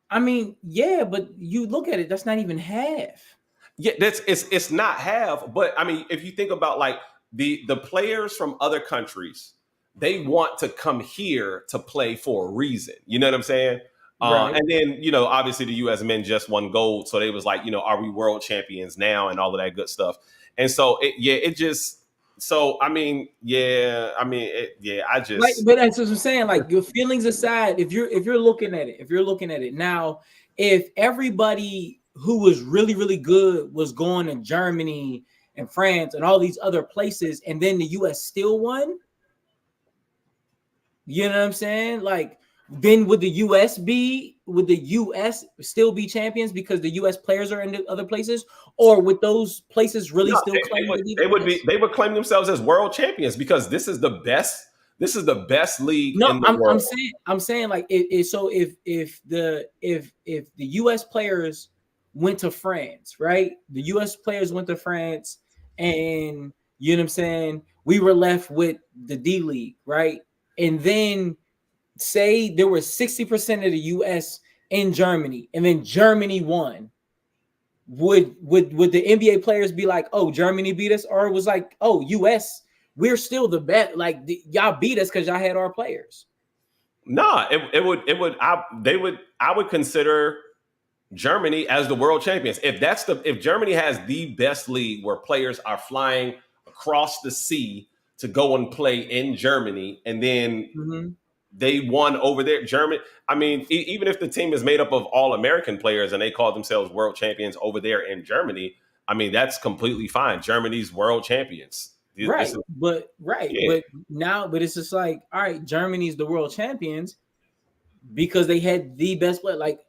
I mean, yeah, but you look at it, that's not even half. Yeah, it's not half. But I mean, if you think about like the players from other countries, they want to come here to play for a reason. You know what I'm saying? Right. And then, you know, obviously the U.S. men just won gold. So they was like, you know, are we world champions now and all of that good stuff. And so, I just. Like, but that's what I'm saying. Like, your feelings aside, if you're looking at it now, if everybody who was really, really good was going to Germany and France and all these other places, and then the U.S. still won, you know what I'm saying? Like, then would the U.S. still be champions because the U.S. players are in the other places, or would those places really still claim they would claim themselves as world champions because this is the best league in the world. I'm saying like if the U.S. players went to France, right? The U.S. players went to France, and you know what I'm saying, we were left with the D League, right? And then say there were 60% of the U.S. in Germany, and then Germany won, would the NBA players be like, "Oh, Germany beat us," or it was like, "Oh, US, we're still the best. Like y'all beat us because y'all had our players." Nah, I would consider Germany as the world champions. If Germany has the best league where players are flying across the sea to go and play in Germany, and then they won over there. Germany. I mean, even if the team is made up of all American players and they call themselves world champions over there in Germany, I mean, that's completely fine. Germany's world champions. But it's just like, all right, Germany's the world champions because they had the best player. Like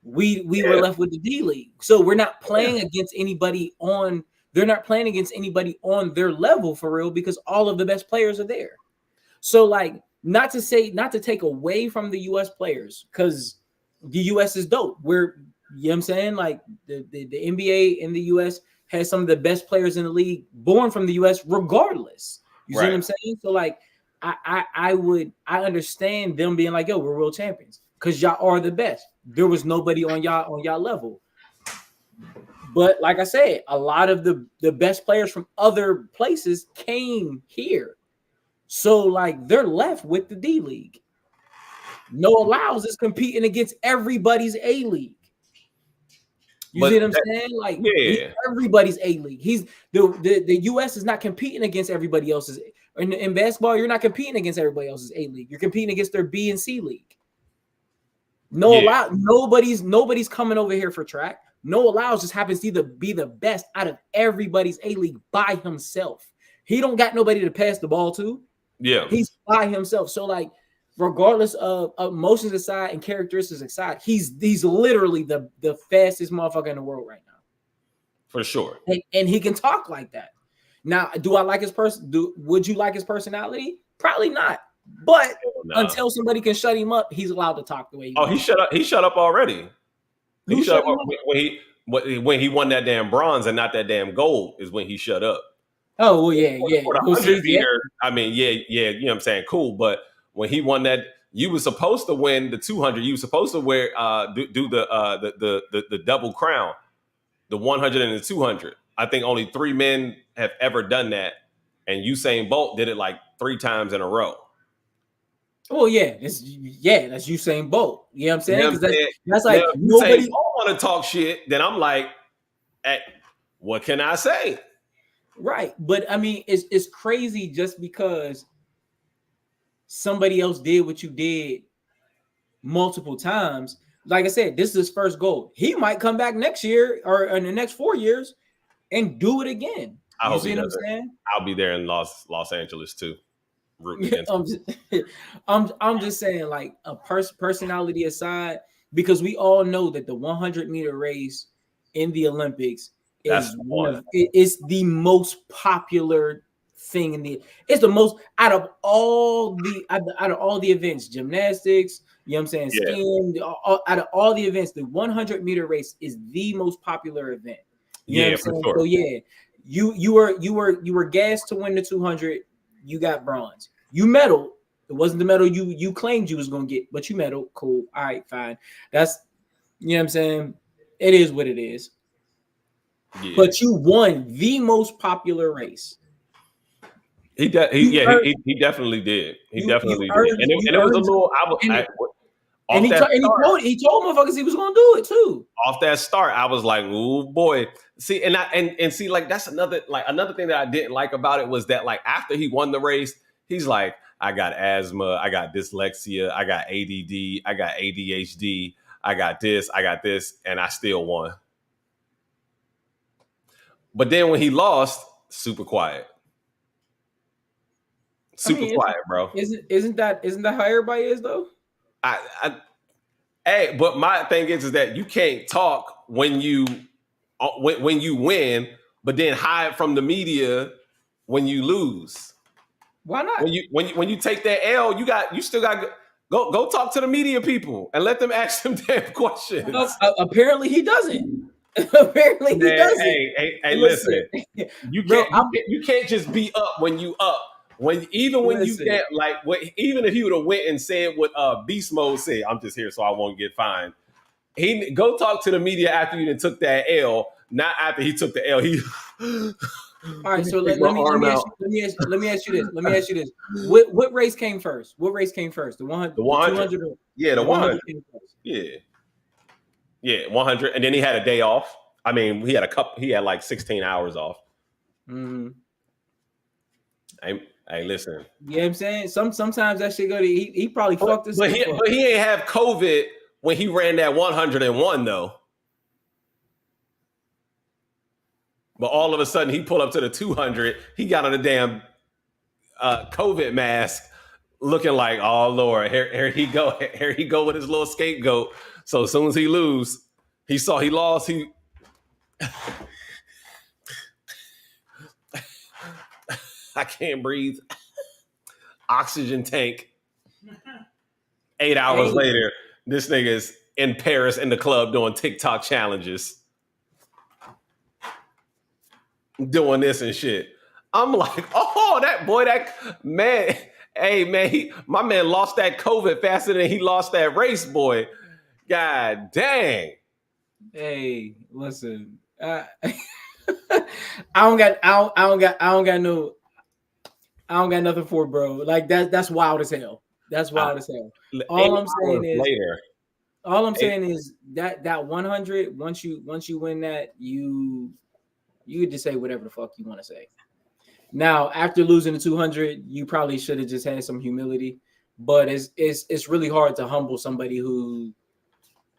we were left with the D League, so we're not playing against anybody on. They're not playing against anybody on their level for real because all of the best players are there. So like, not to take away from the US players, because the US is dope. You know what I'm saying? Like the NBA in the US has some of the best players in the league born from the US regardless. You see what I'm saying? So like I understand them being like, yo, we're world champions because y'all are the best. There was nobody on y'all level. But like I said, a lot of the best players from other places came here. So like they're left with the D League. Noah Lyles is competing against everybody's A League. See what I'm saying? Like everybody's A League. He's the US is not competing against everybody else's. In basketball, you're not competing against everybody else's A League. You're competing against their B and C league. Nobody's coming over here for track. Noah Lyles just happens to be the best out of everybody's A League by himself. He don't got nobody to pass the ball to. Yeah, he's by himself. So like, regardless of emotions aside and characteristics aside, he's literally the fastest motherfucker in the world right now, for sure. And he can talk like that. Now, do I like his person? Would you like his personality? Probably not. But until somebody can shut him up, he's allowed to talk the way he wants. He shut up. He shut up already. He shut up when he won that damn bronze and not that damn gold is when he shut up. Oh, well, yeah. For the 100 meter, I mean, yeah, you know what I'm saying? Cool. But when he won that, you were supposed to win the 200. You were supposed to do the double crown, the 100 and the 200. I think only 3 men have ever done that. And Usain Bolt did it like 3 times in a row. Oh, yeah. That's Usain Bolt. You know what I'm saying? Because that's like, nobody don't want to talk shit. Then I'm like, hey, what can I say? Right. But I mean, it's crazy just because somebody else did what you did multiple times. Like I said, this is his first goal. He might come back next year or in the next 4 years and do it again. You see what I'm saying? I'll be there in Los Angeles too. I'm just saying, like, a personality aside, because we all know that the 100 meter race in the Olympics is the most popular thing it's the most out of all the events, gymnastics, you know what I'm saying, skiing, out of all the events, the 100 meter race is the most popular event. You know what I'm saying? Sure. So yeah, you were gassed to win the 200. You got bronze. You medaled. It wasn't the medal you claimed you was gonna get, but you medaled. Cool. All right, fine. That's, you know what I'm saying. It is what it is. Yeah. But you won the most popular race. He definitely did. He definitely did. And it was a little. He told motherfuckers he was gonna do it too. Off that start, I was like, "Oh boy!" See, and see, like that's another thing that I didn't like about it was that like after he won the race, he's like, "I got asthma, I got dyslexia, I got ADD, I got ADHD, I got this, and I still won." But then when he lost, super quiet. Quiet, bro. Isn't that how everybody is though? But my thing is that you can't talk when you win, but then hide from the media when you lose. Why not? When you take that L, you still got go talk to the media people and let them ask them damn questions. Apparently he doesn't. Apparently he doesn't. Hey, listen. You can't just be up when you up. Even if he would have went and said what Beast Mode said, I'm just here so I won't get fined. He go talk to the media after you took that L, not after he took the L. He All right, so Take let my me arm ask out. you this. Let me ask you this. What race came first? What race came first? The 100, The 100. 200, or Yeah, the 100. came first? Yeah, 100. And then he had a day off. I mean, he had like 16 hours off. Mm-hmm. Hey, listen. You know what I'm saying? Sometimes that shit go to he probably fucked this. But he ain't have COVID when he ran that 101 though. But all of a sudden he pulled up to the 200. He got on a damn COVID mask, looking like, oh Lord, here he go. Here he go with his little scapegoat. So as soon as he lose, he saw he lost. I can't breathe. Oxygen tank. 8 hours later, this nigga's in Paris in the club doing TikTok challenges. Doing this and shit. I'm like, oh, that man. Hey, man, my man lost that COVID faster than he lost that race, boy. God dang. Hey, listen. I don't got nothing for it, bro. Like that's wild as hell. That's wild as hell. All I'm saying is that 100. Once you win that, you could just say whatever the fuck you want to say. Now, after losing the 200, you probably should have just had some humility. But it's really hard to humble somebody who,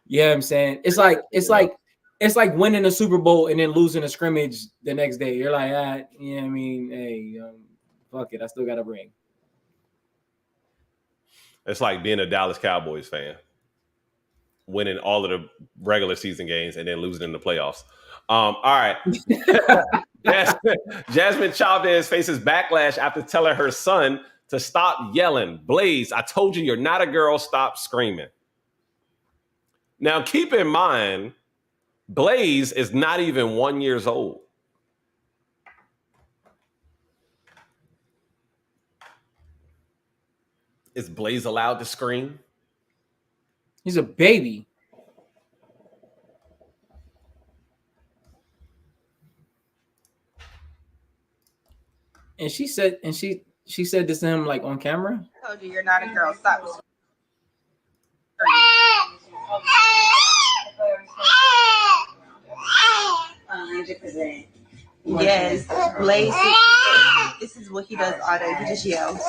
you know what I'm saying? It's like winning a Super Bowl and then losing a scrimmage the next day. You're like, you know what I mean? Hey, fuck it, I still got a ring. It's like being a Dallas Cowboys fan, winning all of the regular season games and then losing in the playoffs. All right. Jasmine Chavez faces backlash after telling her son to stop yelling. Blaze, I told you you're not a girl. Stop screaming. Now, keep in mind, Blaze is not even 1 year old. Is Blaze allowed to scream? He's a baby. And she said this to him like on camera. I told you you're not a girl. Stop. Yes, Blaze. This is what he does all day. He just yells.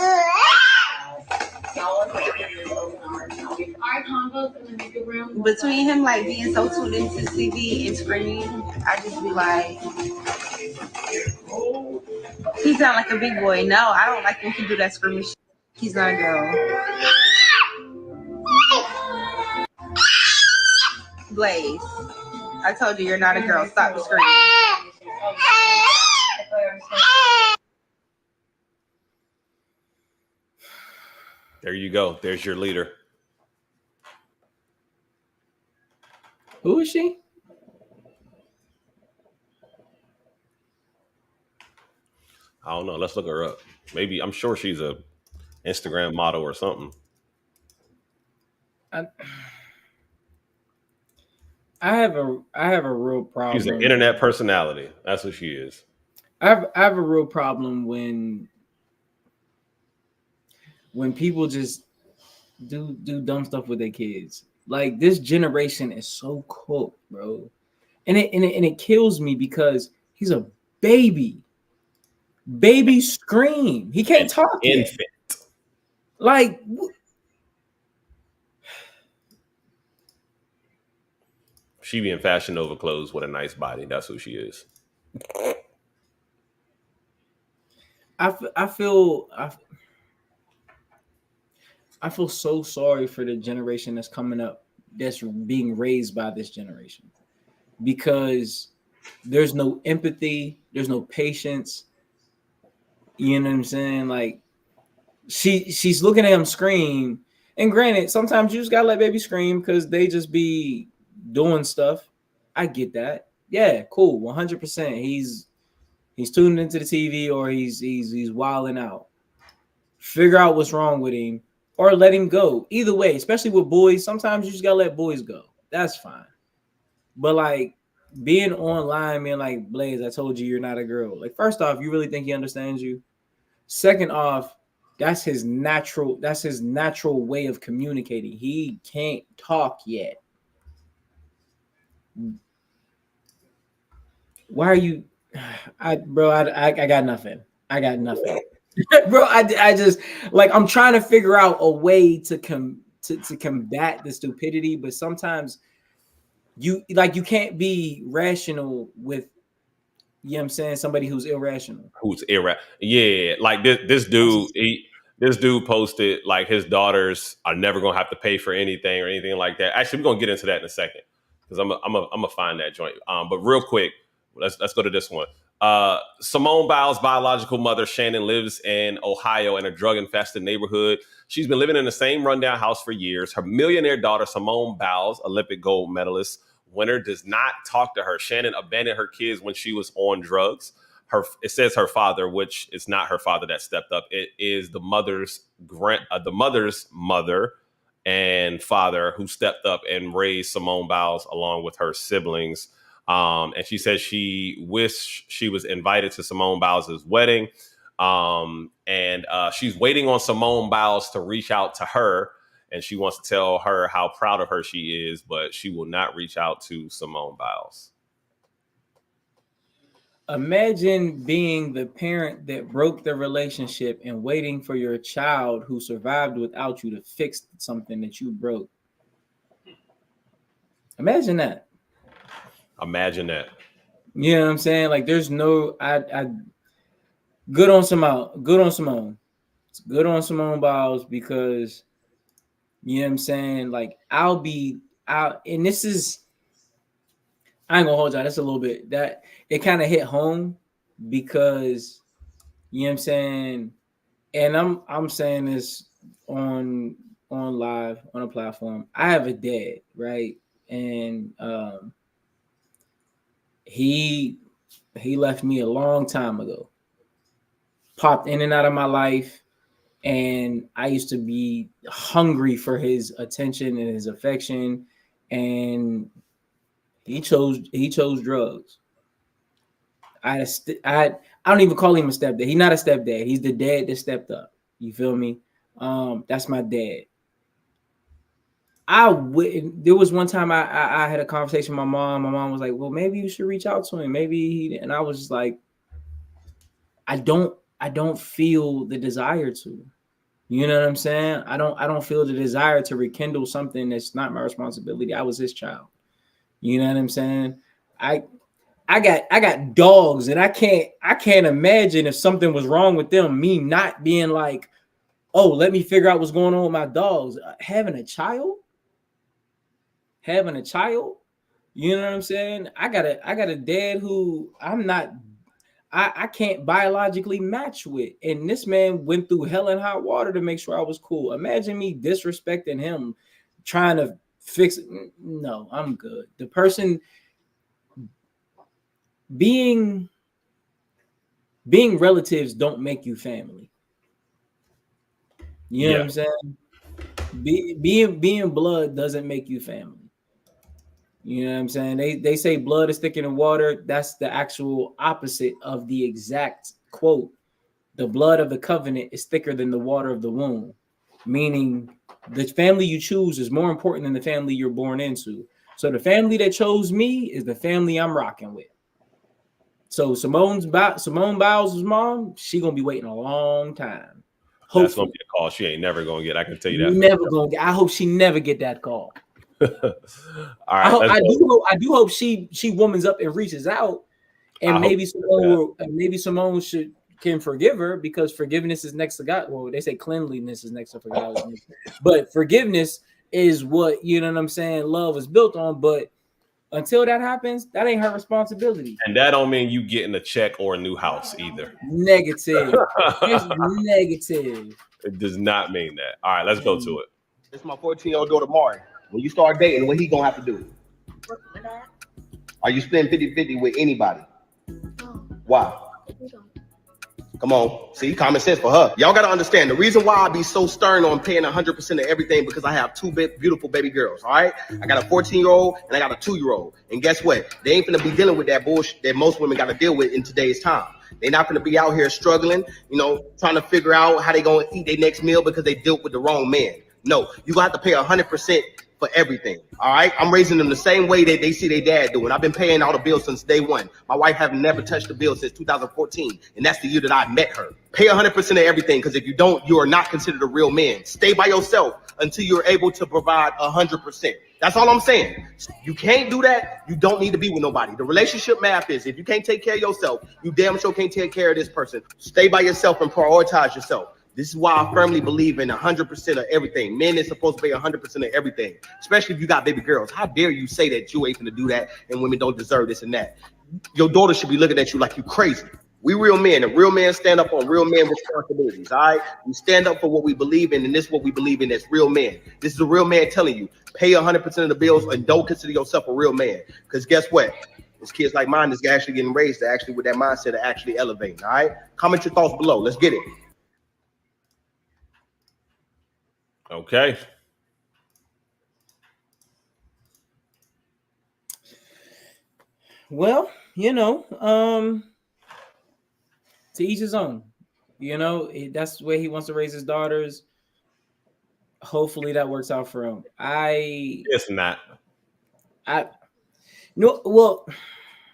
Between him like being so tuned into TV and screaming, I just be like, he sound like a big boy. No, I don't like when he do that screaming shit. He's not a girl. Blaze, I told you you're not a girl. Stop screaming. There you go. There's your leader. Who is she? I don't know. Let's look her up. Maybe I'm sure she's a Instagram model or something. I have a real problem. She's an internet personality. That's what she is. I have a real problem when people just do dumb stuff with their kids. Like, this generation is so cooked, bro. And it kills me because he's a baby. Baby scream. He can't talk yet. Infant. Like, she be in Fashion Nova clothes with a nice body. That's who she is. I feel so sorry for the generation that's coming up, that's being raised by this generation, because there's no empathy, there's no patience. You know what I'm saying? Like, she's looking at him scream, and granted, sometimes you just gotta let baby scream because they just be doing stuff. I get that. Yeah, cool, 100%. He's tuned into the TV, or he's wilding out. Figure out what's wrong with him, or let him go. Either way, especially with boys, sometimes you just gotta let boys go. that's fine. But like being online, being like, Blaze, I told you you're not a girl. Like, first off, you really think he understands you? Second off, that's his natural way of communicating. He can't talk yet. Why are you I got nothing. I got nothing. Bro, I just like, I'm trying to figure out a way to combat the stupidity, but sometimes you can't be rational with, you know what I'm saying, somebody who's irrational. Yeah, like this dude posted like his daughters are never gonna have to pay for anything or anything like that. Actually, we're gonna get into that in a second because I'm gonna find that joint. But real quick, let's go to this one. Simone Biles' biological mother, Shannon, lives in Ohio in a drug-infested neighborhood. She's been living in the same rundown house for years. Her millionaire daughter, Simone Biles, Olympic gold medalist winner, does not talk to her. Shannon abandoned her kids when she was on drugs. It says her father, which is not her father that stepped up. It is the mother's mother and father who stepped up and raised Simone Biles along with her siblings. And she said she wished she was invited to Simone Biles' wedding. And she's waiting on Simone Biles to reach out to her. And she wants to tell her how proud of her she is, but she will not reach out to Simone Biles. Imagine being the parent that broke the relationship and waiting for your child who survived without you to fix something that you broke. Imagine that. Imagine that. You know what I'm saying? Like, there's no, good on Simone. It's good on Simone Biles, because, you know what I'm saying? Like, and this is, I ain't gonna hold y'all. That's a little bit, that it kind of hit home, because, you know what I'm saying? And I'm saying this on live, on a platform. I have a dad, right? And, he left me a long time ago, popped in and out of my life, and I used to be hungry for his attention and his affection, and he chose drugs. I don't even call him a stepdad. He's not a stepdad. He's the dad that stepped up. You feel me? That's my dad. There was one time I had a conversation with my mom. My mom was like, well, maybe you should reach out to him. And I was just like, I don't feel the desire to. You know what I'm saying? I don't feel the desire to rekindle something that's not my responsibility. I was his child. You know what I'm saying? I got dogs, and I can't imagine if something was wrong with them, me not being like, oh, let me figure out what's going on with my dogs. Having a child, you know what I'm saying? I got a dad who I can't biologically match with, and this man went through hell and hot water to make sure I was cool. Imagine me disrespecting him, trying to fix it. No, I'm good. The person being relatives don't make you family. You know what I'm saying? Being blood doesn't make you family. You know what I'm saying? They say blood is thicker than water. That's the actual opposite of the exact quote. The blood of the covenant is thicker than the water of the womb, meaning the family you choose is more important than the family you're born into. So the family that chose me is the family I'm rocking with. So Simone Biles' mom, she gonna be waiting a long time. Hopefully. That's gonna be a call she ain't never gonna get. I can tell you that. Never gonna get. I hope she never get that call. All right. I do hope she womans up and reaches out, and maybe Simone can forgive her, because forgiveness is next to God. Well, they say cleanliness is next to forgiveness, but forgiveness is what, you know what I'm saying, love is built on. But until that happens, that ain't her responsibility. And that don't mean you getting a check or a new house either. Negative. It's negative. It does not mean that. All right, let's go to it. It's my 14-year-old daughter, Mari. When you start dating, what he gonna have to do? Work with that. Are you splitting 50-50 with anybody? No. Why? We don't. Come on. See, common sense for her. Y'all got to understand the reason why I be so stern on paying 100% of everything because I have two beautiful baby girls. All right. I got a 14-year-old and I got a 2-year-old. And guess what? They ain't gonna be dealing with that bullshit that most women got to deal with in today's time. They're not gonna be out here struggling, trying to figure out how they gonna eat their next meal because they dealt with the wrong man. No, you gonna have to pay 100% for everything. All right. I'm raising them the same way that they see their dad doing. I've been paying all the bills since day one. My wife haven't never touched the bill since 2014. And that's the year that I met her. Pay 100% of everything. Because if you don't, you are not considered a real man. Stay by yourself until you're able to provide 100%. That's all I'm saying. You can't do that. You don't need to be with nobody. The relationship math is if you can't take care of yourself, you damn sure can't take care of this person. Stay by yourself and prioritize yourself. This is why I firmly believe in 100% of everything. Men is supposed to pay 100% of everything, especially if you got baby girls. How dare you say that you ain't gonna do that and women don't deserve this and that? Your daughter should be looking at you like you crazy. We real men, and real men stand up on real men responsibilities, all right? We stand up for what we believe in, and this is what we believe in as real men. This is a real man telling you, pay 100% of the bills and don't consider yourself a real man. Because guess what? There's kids like mine that's actually getting raised actually with that mindset of actually elevating, all right? Comment your thoughts below. Let's get it. Okay. Well, to each his own. That's the way he wants to raise his daughters. Hopefully that works out for him. It's not.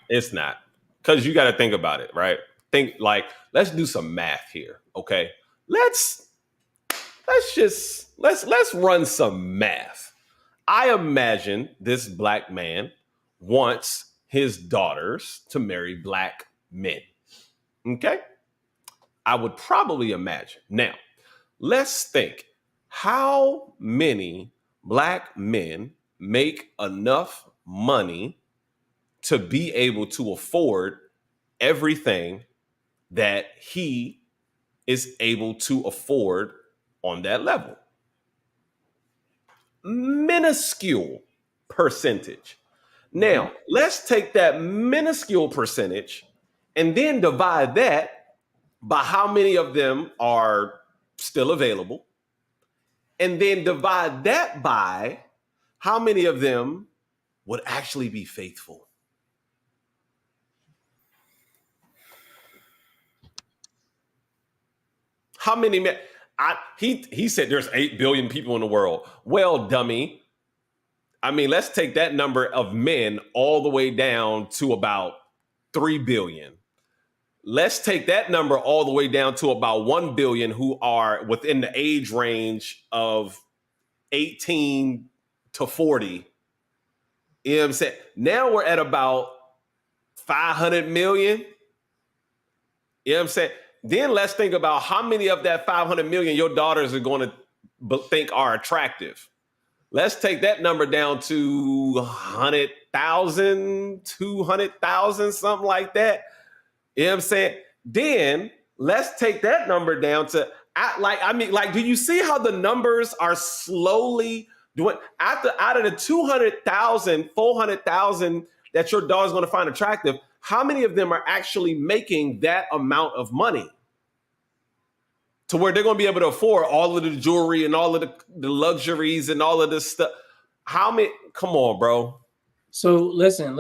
It's not. Because you got to think about it, right? Let's do some math here, okay? Let's run some math. I imagine this black man wants his daughters to marry black men. Okay? I would probably imagine. Now, let's think. How many black men make enough money to be able to afford everything that he is able to afford on that level? Minuscule percentage. Now, let's take that minuscule percentage and then divide that by how many of them are still available, and then divide that by how many of them would actually be faithful. How many men? He said there's 8 billion people in the world. Well, dummy. I mean, let's take that number of men all the way down to about 3 billion. Let's take that number all the way down to about 1 billion who are within the age range of 18 to 40. You know what I'm saying? Now we're at about 500 million. You know what I'm saying? Then let's think about how many of that 500 million your daughters are going to think are attractive. Let's take that number down to 100,000, 200,000, something like that. You know what I'm saying? Then let's take that number down to, do you see how the numbers are slowly doing? Out of the 200,000, 400,000 that your daughter's going to find attractive, how many of them are actually making that amount of money to where they're going to be able to afford all of the jewelry and all of the luxuries and all of this stuff? How many? Come on, bro. So listen.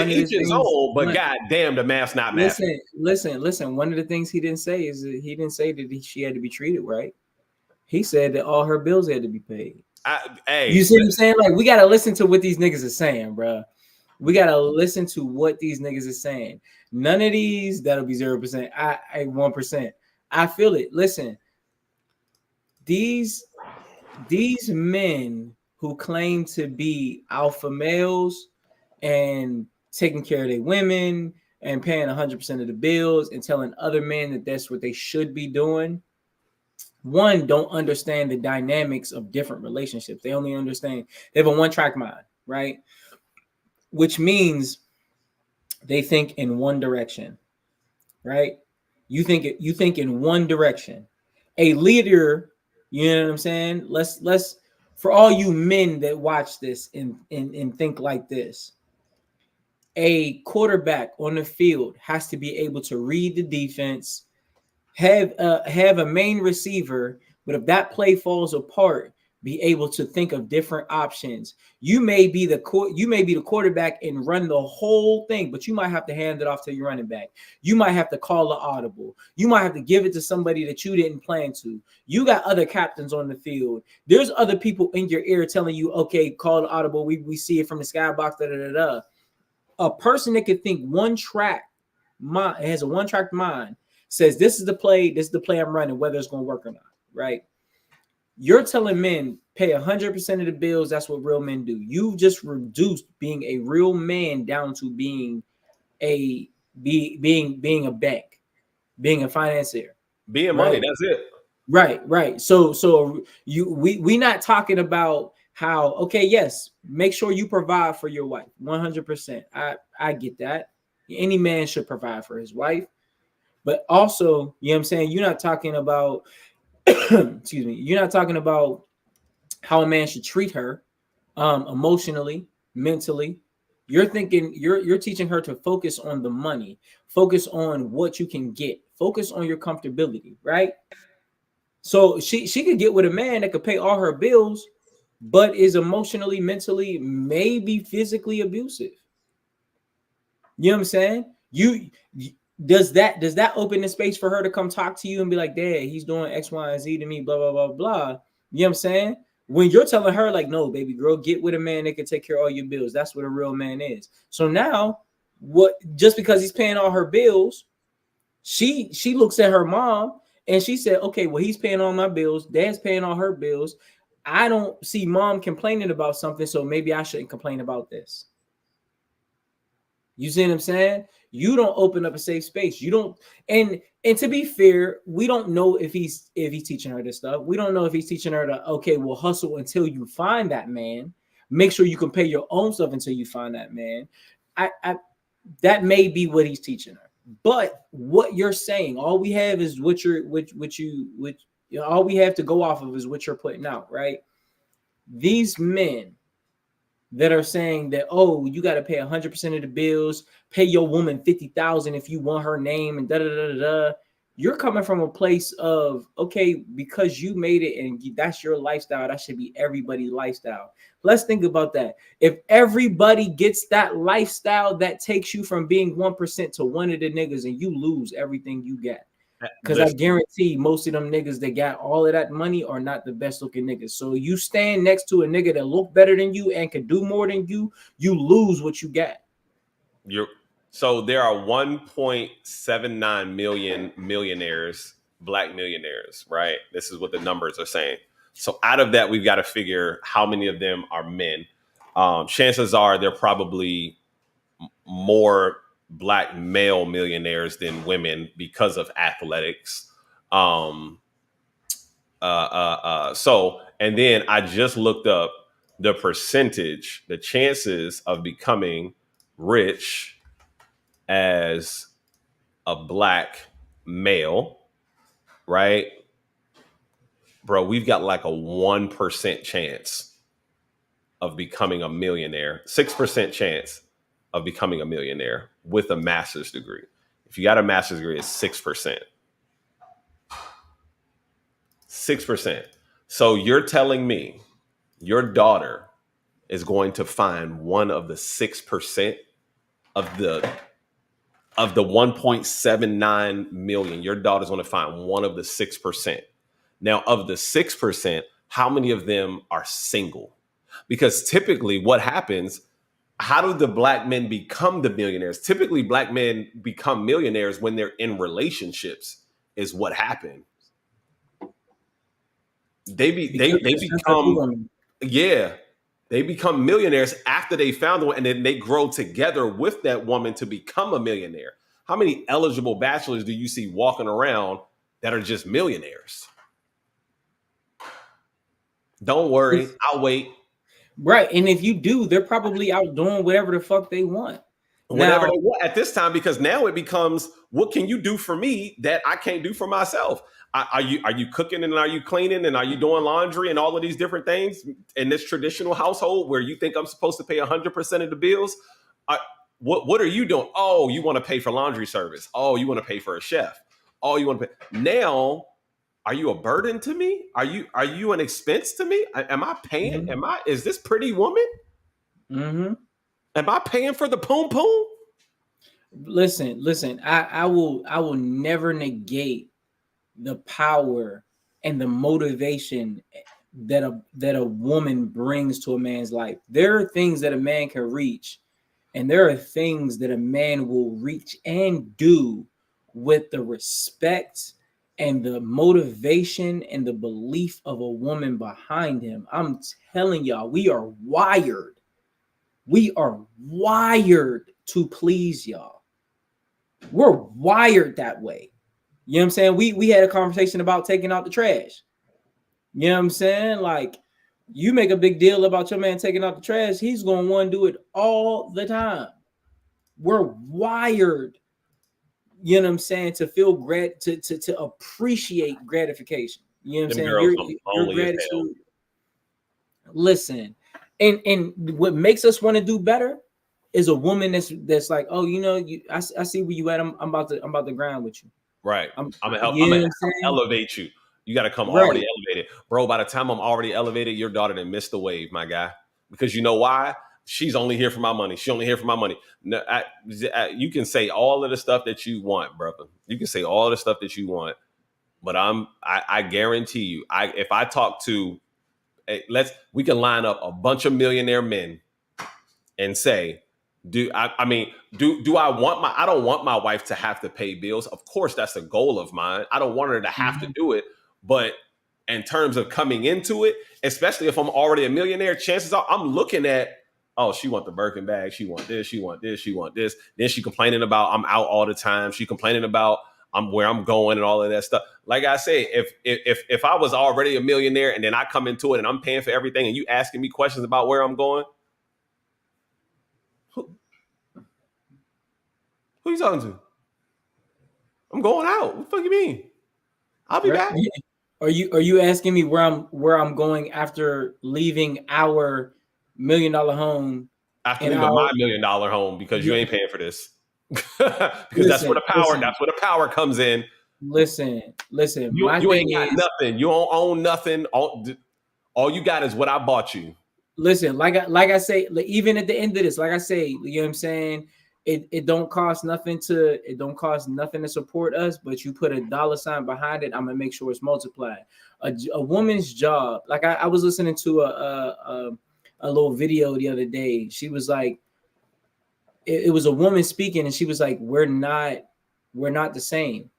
Each is old, but goddamn, the math's not math. Listen. One of the things he didn't say is that he didn't say that she had to be treated right. He said that all her bills had to be paid. You see what I'm saying? Like, we got to listen to what these niggas are saying, bro. We got to listen to what these niggas are saying. None of these, that'll be 0%. I 1%. I feel it. Listen, these men who claim to be alpha males and taking care of their women and paying 100% of the bills and telling other men that that's what they should be doing, one, don't understand the dynamics of different relationships. They only understand, they have a one-track mind, right? Which means they think in one direction, right? You think in one direction. A leader, you know what I'm saying? Let's for all you men that watch this and think like this, a quarterback on the field has to be able to read the defense, have a main receiver, but if that play falls apart, be able to think of different options. You may be the quarterback and run the whole thing, but you might have to hand it off to your running back. You might have to call an audible. You might have to give it to somebody that you didn't plan to. You got other captains on the field. There's other people in your ear telling you, okay, call the audible. We see it from the skybox. A person that can think one track mind, has a one-track mind, says this is the play I'm running, whether it's going to work or not, right? You're telling men pay 100% of the bills. That's what real men do. You've just reduced being a real man down to being a bank, being a financier, being money. That's it. Right. So we not talking about how, okay, yes, make sure you provide for your wife 100%. I get that. Any man should provide for his wife, but also, you know what I'm saying, you're not talking about excuse me, you're not talking about how a man should treat her emotionally, mentally. You're teaching her to focus on the money, focus on what you can get, focus on your comfortability, right? So she could get with a man that could pay all her bills, but is emotionally, mentally, maybe physically abusive. You know what I'm saying? Does that open the space for her to come talk to you and be like, Dad, he's doing X, Y, and Z to me, blah, blah, blah, blah. You know what I'm saying? When you're telling her, like, no, baby girl, get with a man that can take care of all your bills. That's what a real man is. So now, just because he's paying all her bills, she looks at her mom and she said, okay, well, he's paying all my bills. Dad's paying all her bills. I don't see mom complaining about something, so maybe I shouldn't complain about this. You see what I'm saying? You don't open up a safe space. You don't, and to be fair, we don't know if he's teaching her this stuff. We don't know if he's teaching her to, okay, well, hustle until you find that man. Make sure you can pay your own stuff until you find that man. That may be what he's teaching her. But what you're saying, all we have is all we have to go off of is what you're putting out, right? These men that are saying that, oh, you got to pay 100% of the bills, pay your woman $50,000 if you want her name, and da da da da. You're coming from a place of, okay, because you made it and that's your lifestyle, that should be everybody's lifestyle. Let's think about that. If everybody gets that lifestyle, that takes you from being 1% to one of the niggas, and you lose everything you get. Because I guarantee most of them niggas that got all of that money are not the best looking niggas. So you stand next to a nigga that look better than you and can do more than you, you lose what you got. So there are 1.79 million millionaires, black millionaires, right? This is what the numbers are saying. So out of that, we've got to figure how many of them are men. Chances are they're probably more black male millionaires than women because of athletics. So, and then I just looked up the percentage, the chances of becoming rich as a black male, right? Bro, we've got like a 1% chance of becoming a millionaire, 6% chance of becoming a millionaire with a master's degree. If you got a master's degree, it's 6%. 6%. So you're telling me your daughter is going to find one of the 6% of the 1.79 million. Your daughter's going to find one of the 6%. Now, of the 6%, how many of them are single? Because typically what happens, how do the black men become the millionaires? Typically, black men become millionaires when they're in relationships, is what happened. They become millionaires after they found one, and then they grow together with that woman to become a millionaire. How many eligible bachelors do you see walking around that are just millionaires? Don't worry, I'll wait. Right. And if you do, they're probably out doing whatever the fuck they want. Whatever they want at this time, because now it becomes, what can you do for me that I can't do for myself? Are you cooking and are you cleaning and are you doing laundry and all of these different things in this traditional household where you think I'm supposed to pay 100% of the bills? What are you doing? Oh, you want to pay for laundry service. Oh, you want to pay for a chef. all you want to pay. Now, are you a burden to me? Are you an expense to me? Am I paying? Is this Pretty Woman? Mm-hmm. Am I paying for the poom poom? Listen. I will never negate the power and the motivation that a woman brings to a man's life. There are things that a man can reach, and there are things that a man will reach and do with the respect and the motivation and the belief of a woman behind him. I'm telling y'all, we are wired. We are wired to please y'all. We're wired that way. You know what I'm saying? We had a conversation about taking out the trash. You know what I'm saying? Like, you make a big deal about your man taking out the trash, he's going to want to do it all the time. We're wired, you know what I'm saying, to feel to appreciate gratification. You know what I'm saying? Your gratitude. Listen, and what makes us want to do better is a woman that's like, oh, you know, I see where you at. I'm about to grind with you. Right. I'm gonna elevate you. You got to come already elevated, bro. By the time I'm already elevated, your daughter done missed the wave, my guy. Because you know why? She's only here for my money. She only here for my money. No, you can say all of the stuff that you want, brother. You can say all the stuff that you want, but I guarantee you, if I talk to, we can line up a bunch of millionaire men and say, I don't want my wife to have to pay bills. Of course, that's a goal of mine. I don't want her to have to do it. But in terms of coming into it, especially if I'm already a millionaire, chances are I'm looking at, oh, she want the Birkin bag. She want this. She want this. She want this. Then she complaining about I'm out all the time. She complaining about where I'm going and all of that stuff. Like I say, if I was already a millionaire and then I come into it and I'm paying for everything and you asking me questions about where I'm going, who you talking to? I'm going out. What the fuck you mean? I'll be back. Are you asking me where I'm going after leaving our $1 million home? After leaving my $1 million home because you ain't paying for this. Because that's where the power comes in. Listen. You ain't got nothing. You don't own nothing. All you got is what I bought you. Listen, like I say, even at the end of this, like I say, you know what I'm saying? It don't cost nothing to support us, but you put a $sign behind it, I'm gonna make sure it's multiplied. A woman's job, like I was listening to a little video the other day. She was like, it was a woman speaking, and she was like, we're not the same.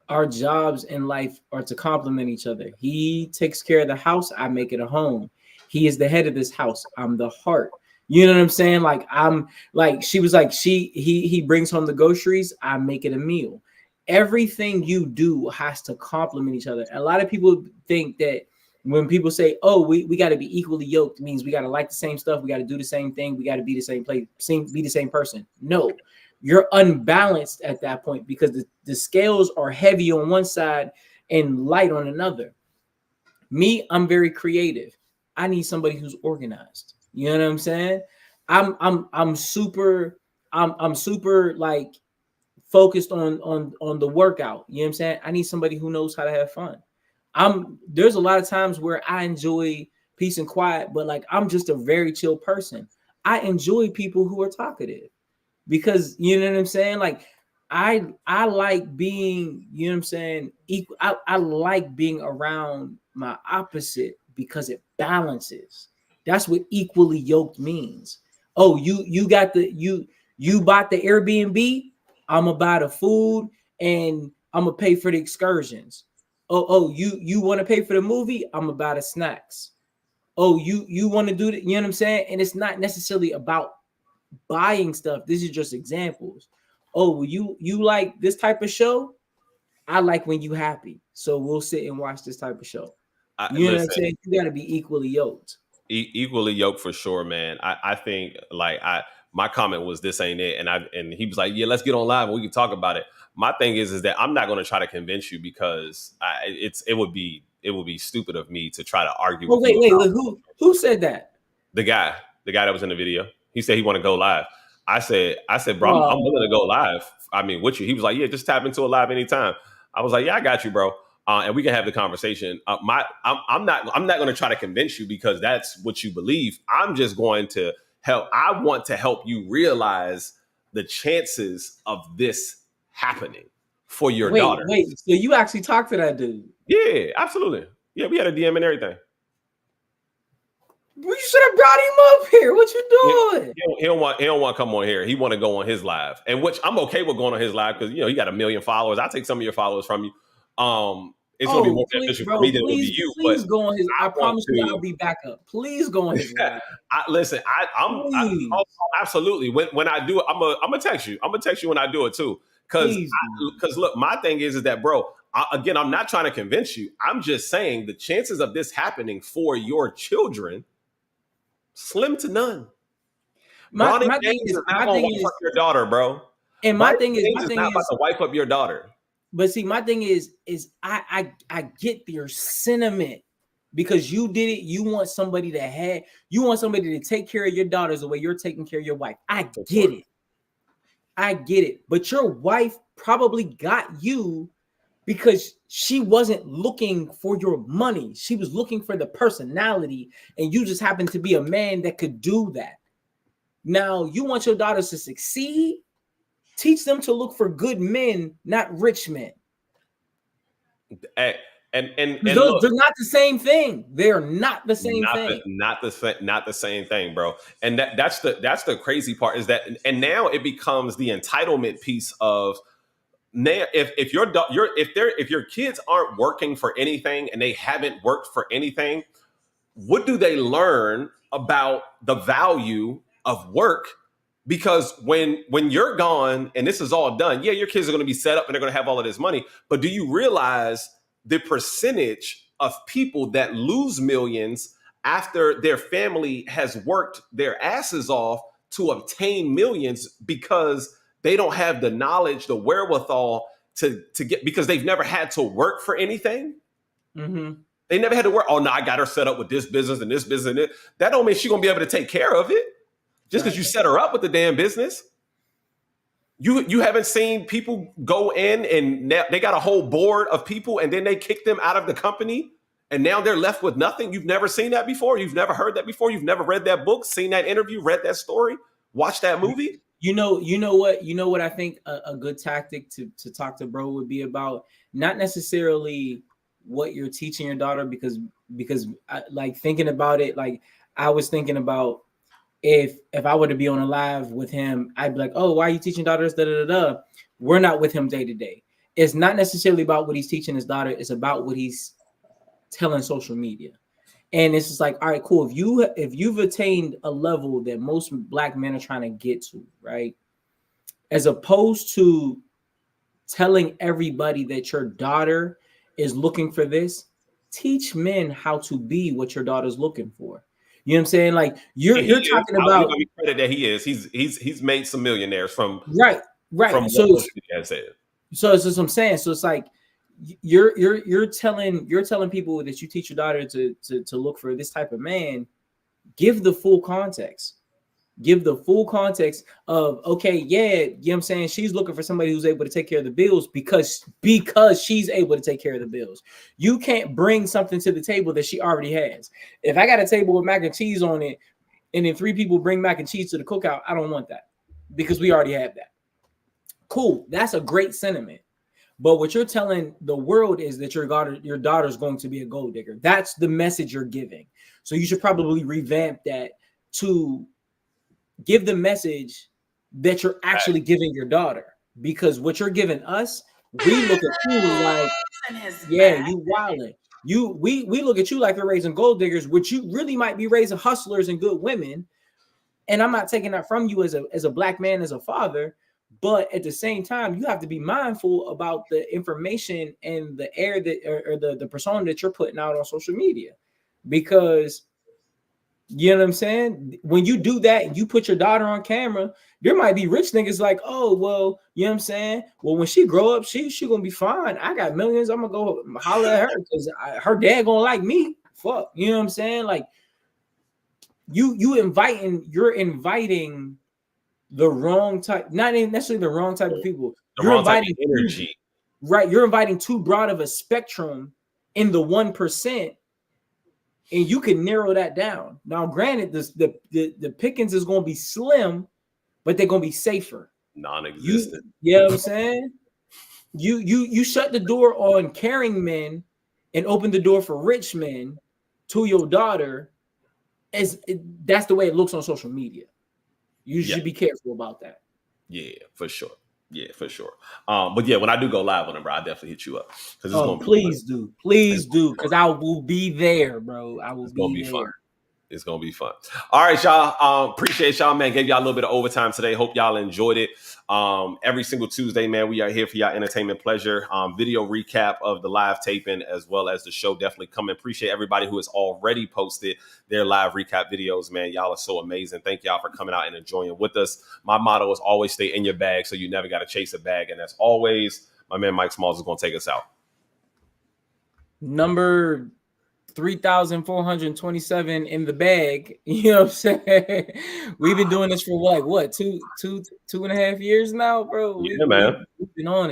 Our jobs in life are to complement each other. He takes care of the house, I make it a home. He is the head of this house, I'm the heart. You know what I'm saying? Like, I'm like, she was like, he brings home the groceries, I make it a meal. Everything you do has to complement each other. A lot of people think that when people say, oh, we got to be equally yoked, means we got to like the same stuff, we got to do the same thing, we got to be the same place, be the same person. No, you're unbalanced at that point because the scales are heavy on one side and light on another. Me, I'm very creative. I need somebody who's organized. You know what I'm saying? I'm super like focused on the workout. You know what I'm saying? I need somebody who knows how to have fun. There's a lot of times where I enjoy peace and quiet, but like I'm just a very chill person. I enjoy people who are talkative because you know what I'm saying? Like I like being, you know what I'm saying, equal. I like being around my opposite because it balances. That's what equally yoked means. Oh, you bought the Airbnb, I'm gonna buy the food and I'm gonna pay for the excursions. Oh, you want to pay for the movie, I'm gonna buy the snacks. Oh, you want to do that, you know what I'm saying? And it's not necessarily about buying stuff. This is just examples. Oh, you like this type of show? I like when you happy. So we'll sit and watch this type of show. You know what I'm saying? You gotta be equally yoked. Equally yoked for sure, man. I think like my comment was this ain't it, and he was like, yeah, let's get on live and we can talk about it. My thing is that I'm not going to try to convince you because it would be stupid of me to try to argue. Oh, wait, who said that? The guy that was in the video. He said he want to go live. I said, bro, I'm willing to go live. I mean, with you. He was like, yeah, just tap into a live anytime. I was like, yeah, I got you, bro. And we can have the conversation. I'm not going to try to convince you because that's what you believe. I'm just going to help. I want to help you realize the chances of this happening for your daughter. Wait, so you actually talked to that dude? Yeah, absolutely. Yeah, we had a DM and everything. You should have brought him up here. What you doing? He don't want to come on here. He want to go on his live, and which I'm okay with going on his live because he got 1 million followers. I'll take some of your follers from you. It's gonna be more beneficial for me than it will be you. Please go on his. I promise you, I'll be back up. Please go on his live. I'm absolutely. When I do it, I'm gonna text you. I'm gonna text you when I do it too. Because look, my thing is that, bro. Again, I'm not trying to convince you. I'm just saying the chances of this happening for your children. Slim to none. My thing is your daughter, bro. And my thing is not about to wipe up your daughter. But see, my thing is I get your sentiment because you did it. You want somebody to take care of your daughters the way you're taking care of your wife. I get it. But your wife probably got you because she wasn't looking for your money. She was looking for the personality, and you just happened to be a man that could do that. Now, you want your daughters to succeed? Teach them to look for good men, not rich men. And they're not the same thing. They're not the same thing. Not the same thing, bro. And that's the crazy part is that, and now it becomes the entitlement piece of now. If your kids aren't working for anything and they haven't worked for anything, what do they learn about the value of work? Because when you're gone and this is all done, yeah, your kids are going to be set up and they're going to have all of this money. But do you realize the percentage of people that lose millions after their family has worked their asses off to obtain millions because they don't have the knowledge, the wherewithal to get, because they've never had to work for anything? Mm-hmm. They never had to work. Oh, no, I got her set up with this business and this business and this. That don't mean she's going to be able to take care of it. Just because you set her up with the damn business. You haven't seen people go in and they got a whole board of people and then they kick them out of the company and now they're left with nothing. You've never seen that before. You've never heard that before. You've never read that book, seen that interview, read that story, watched that movie. You know what I think a good tactic to talk to bro would be about, not necessarily what you're teaching your daughter, because like thinking about it, like I was thinking about, if I were to be on a live with him, I'd be like, oh, why are you teaching daughters? We're not with him day to day. It's not necessarily about what he's teaching his daughter. It's about what he's telling social media. And it's just like, all right, cool. If you've attained a level that most Black men are trying to get to, right? As opposed to telling everybody that your daughter is looking for this, teach men how to be what your daughter's looking for. You know what I'm saying? Like you're talking about credit that he is. He's made some millionaires from right. From so what said. So it's just what I'm saying. So it's like you're telling people that you teach your daughter to look for this type of man. Give the full context. Give the full context of, okay, yeah, you know what I'm saying? She's looking for somebody who's able to take care of the bills because she's able to take care of the bills. You can't bring something to the table that she already has. If I got a table with mac and cheese on it and then 3 people bring mac and cheese to the cookout, I don't want that because we already have that. Cool. That's a great sentiment. But what you're telling the world is that your daughter's going to be a gold digger. That's the message you're giving. So you should probably revamp that to give the message that you're actually giving your daughter, because what you're giving us, we look at you like, yeah, you wildin'. We look at you like you're raising gold diggers, which you really might be raising hustlers and good women. And I'm not taking that from you as a Black man, as a father, but at the same time, you have to be mindful about the information and the air that or the persona that you're putting out on social media, because you know what I'm saying? When you do that and you put your daughter on camera, there might be rich niggas like, oh, well, you know what I'm saying? Well, when she grow up, she gonna be fine. I got millions. I'm gonna go holler at her because her dad gonna like me. Fuck, you know what I'm saying? Like you're inviting the wrong type, not even necessarily the wrong type of people. You're inviting energy. right, you're inviting too broad of a spectrum in the 1%, and you can narrow that down. Now, granted, the pickings is going to be slim, but they're going to be safer. Non-existent. You know what I'm saying? You shut the door on caring men and open the door for rich men to your daughter. That's the way it looks on social media. You should be careful about that. Yeah, for sure. Yeah, for sure. But yeah, when I do go live on them, bro, I definitely hit you up. Please do, because I will be there, bro. I will be there. Fun. It's gonna be fun. All right, y'all. Appreciate y'all, man. Gave y'all a little bit of overtime today. Hope y'all enjoyed it. Every single Tuesday, man, we are here for y'all entertainment pleasure. Video recap of the live taping as well as the show. Definitely come and appreciate everybody who has already posted their live recap videos, man. Y'all are so amazing. Thank y'all for coming out and enjoying with us. My motto is always stay in your bag, so you never got to chase a bag. And as always, my man Mike Smalls is gonna take us out. Number 3,427 in the bag. You know what I'm saying? We've been doing this for what, two and a half years now, bro. Man. We've been on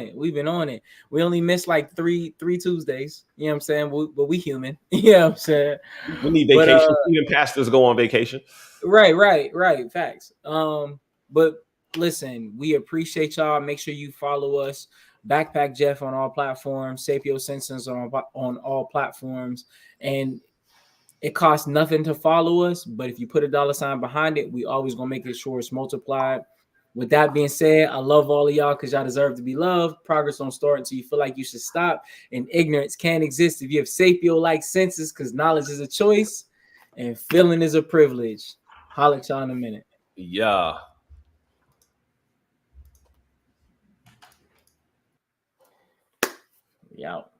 it. We only missed like three Tuesdays. You know what I'm saying? But we human. You know what I'm saying? We need vacation. Even pastors go on vacation. Right. Facts. But listen, we appreciate y'all. Make sure you follow us. Backpack Jeff on all platforms, Sapio Simpsons on all platforms, and it costs nothing to follow us. But if you put a $sign behind it, we always gonna make it sure it's multiplied. With that being said, I love all of y'all because y'all deserve to be loved. Progress don't start until you feel like you should stop, and ignorance can't exist if you have Sapio-like senses, because knowledge is a choice and feeling is a privilege. Holla at y'all in a minute. Yeah. Out.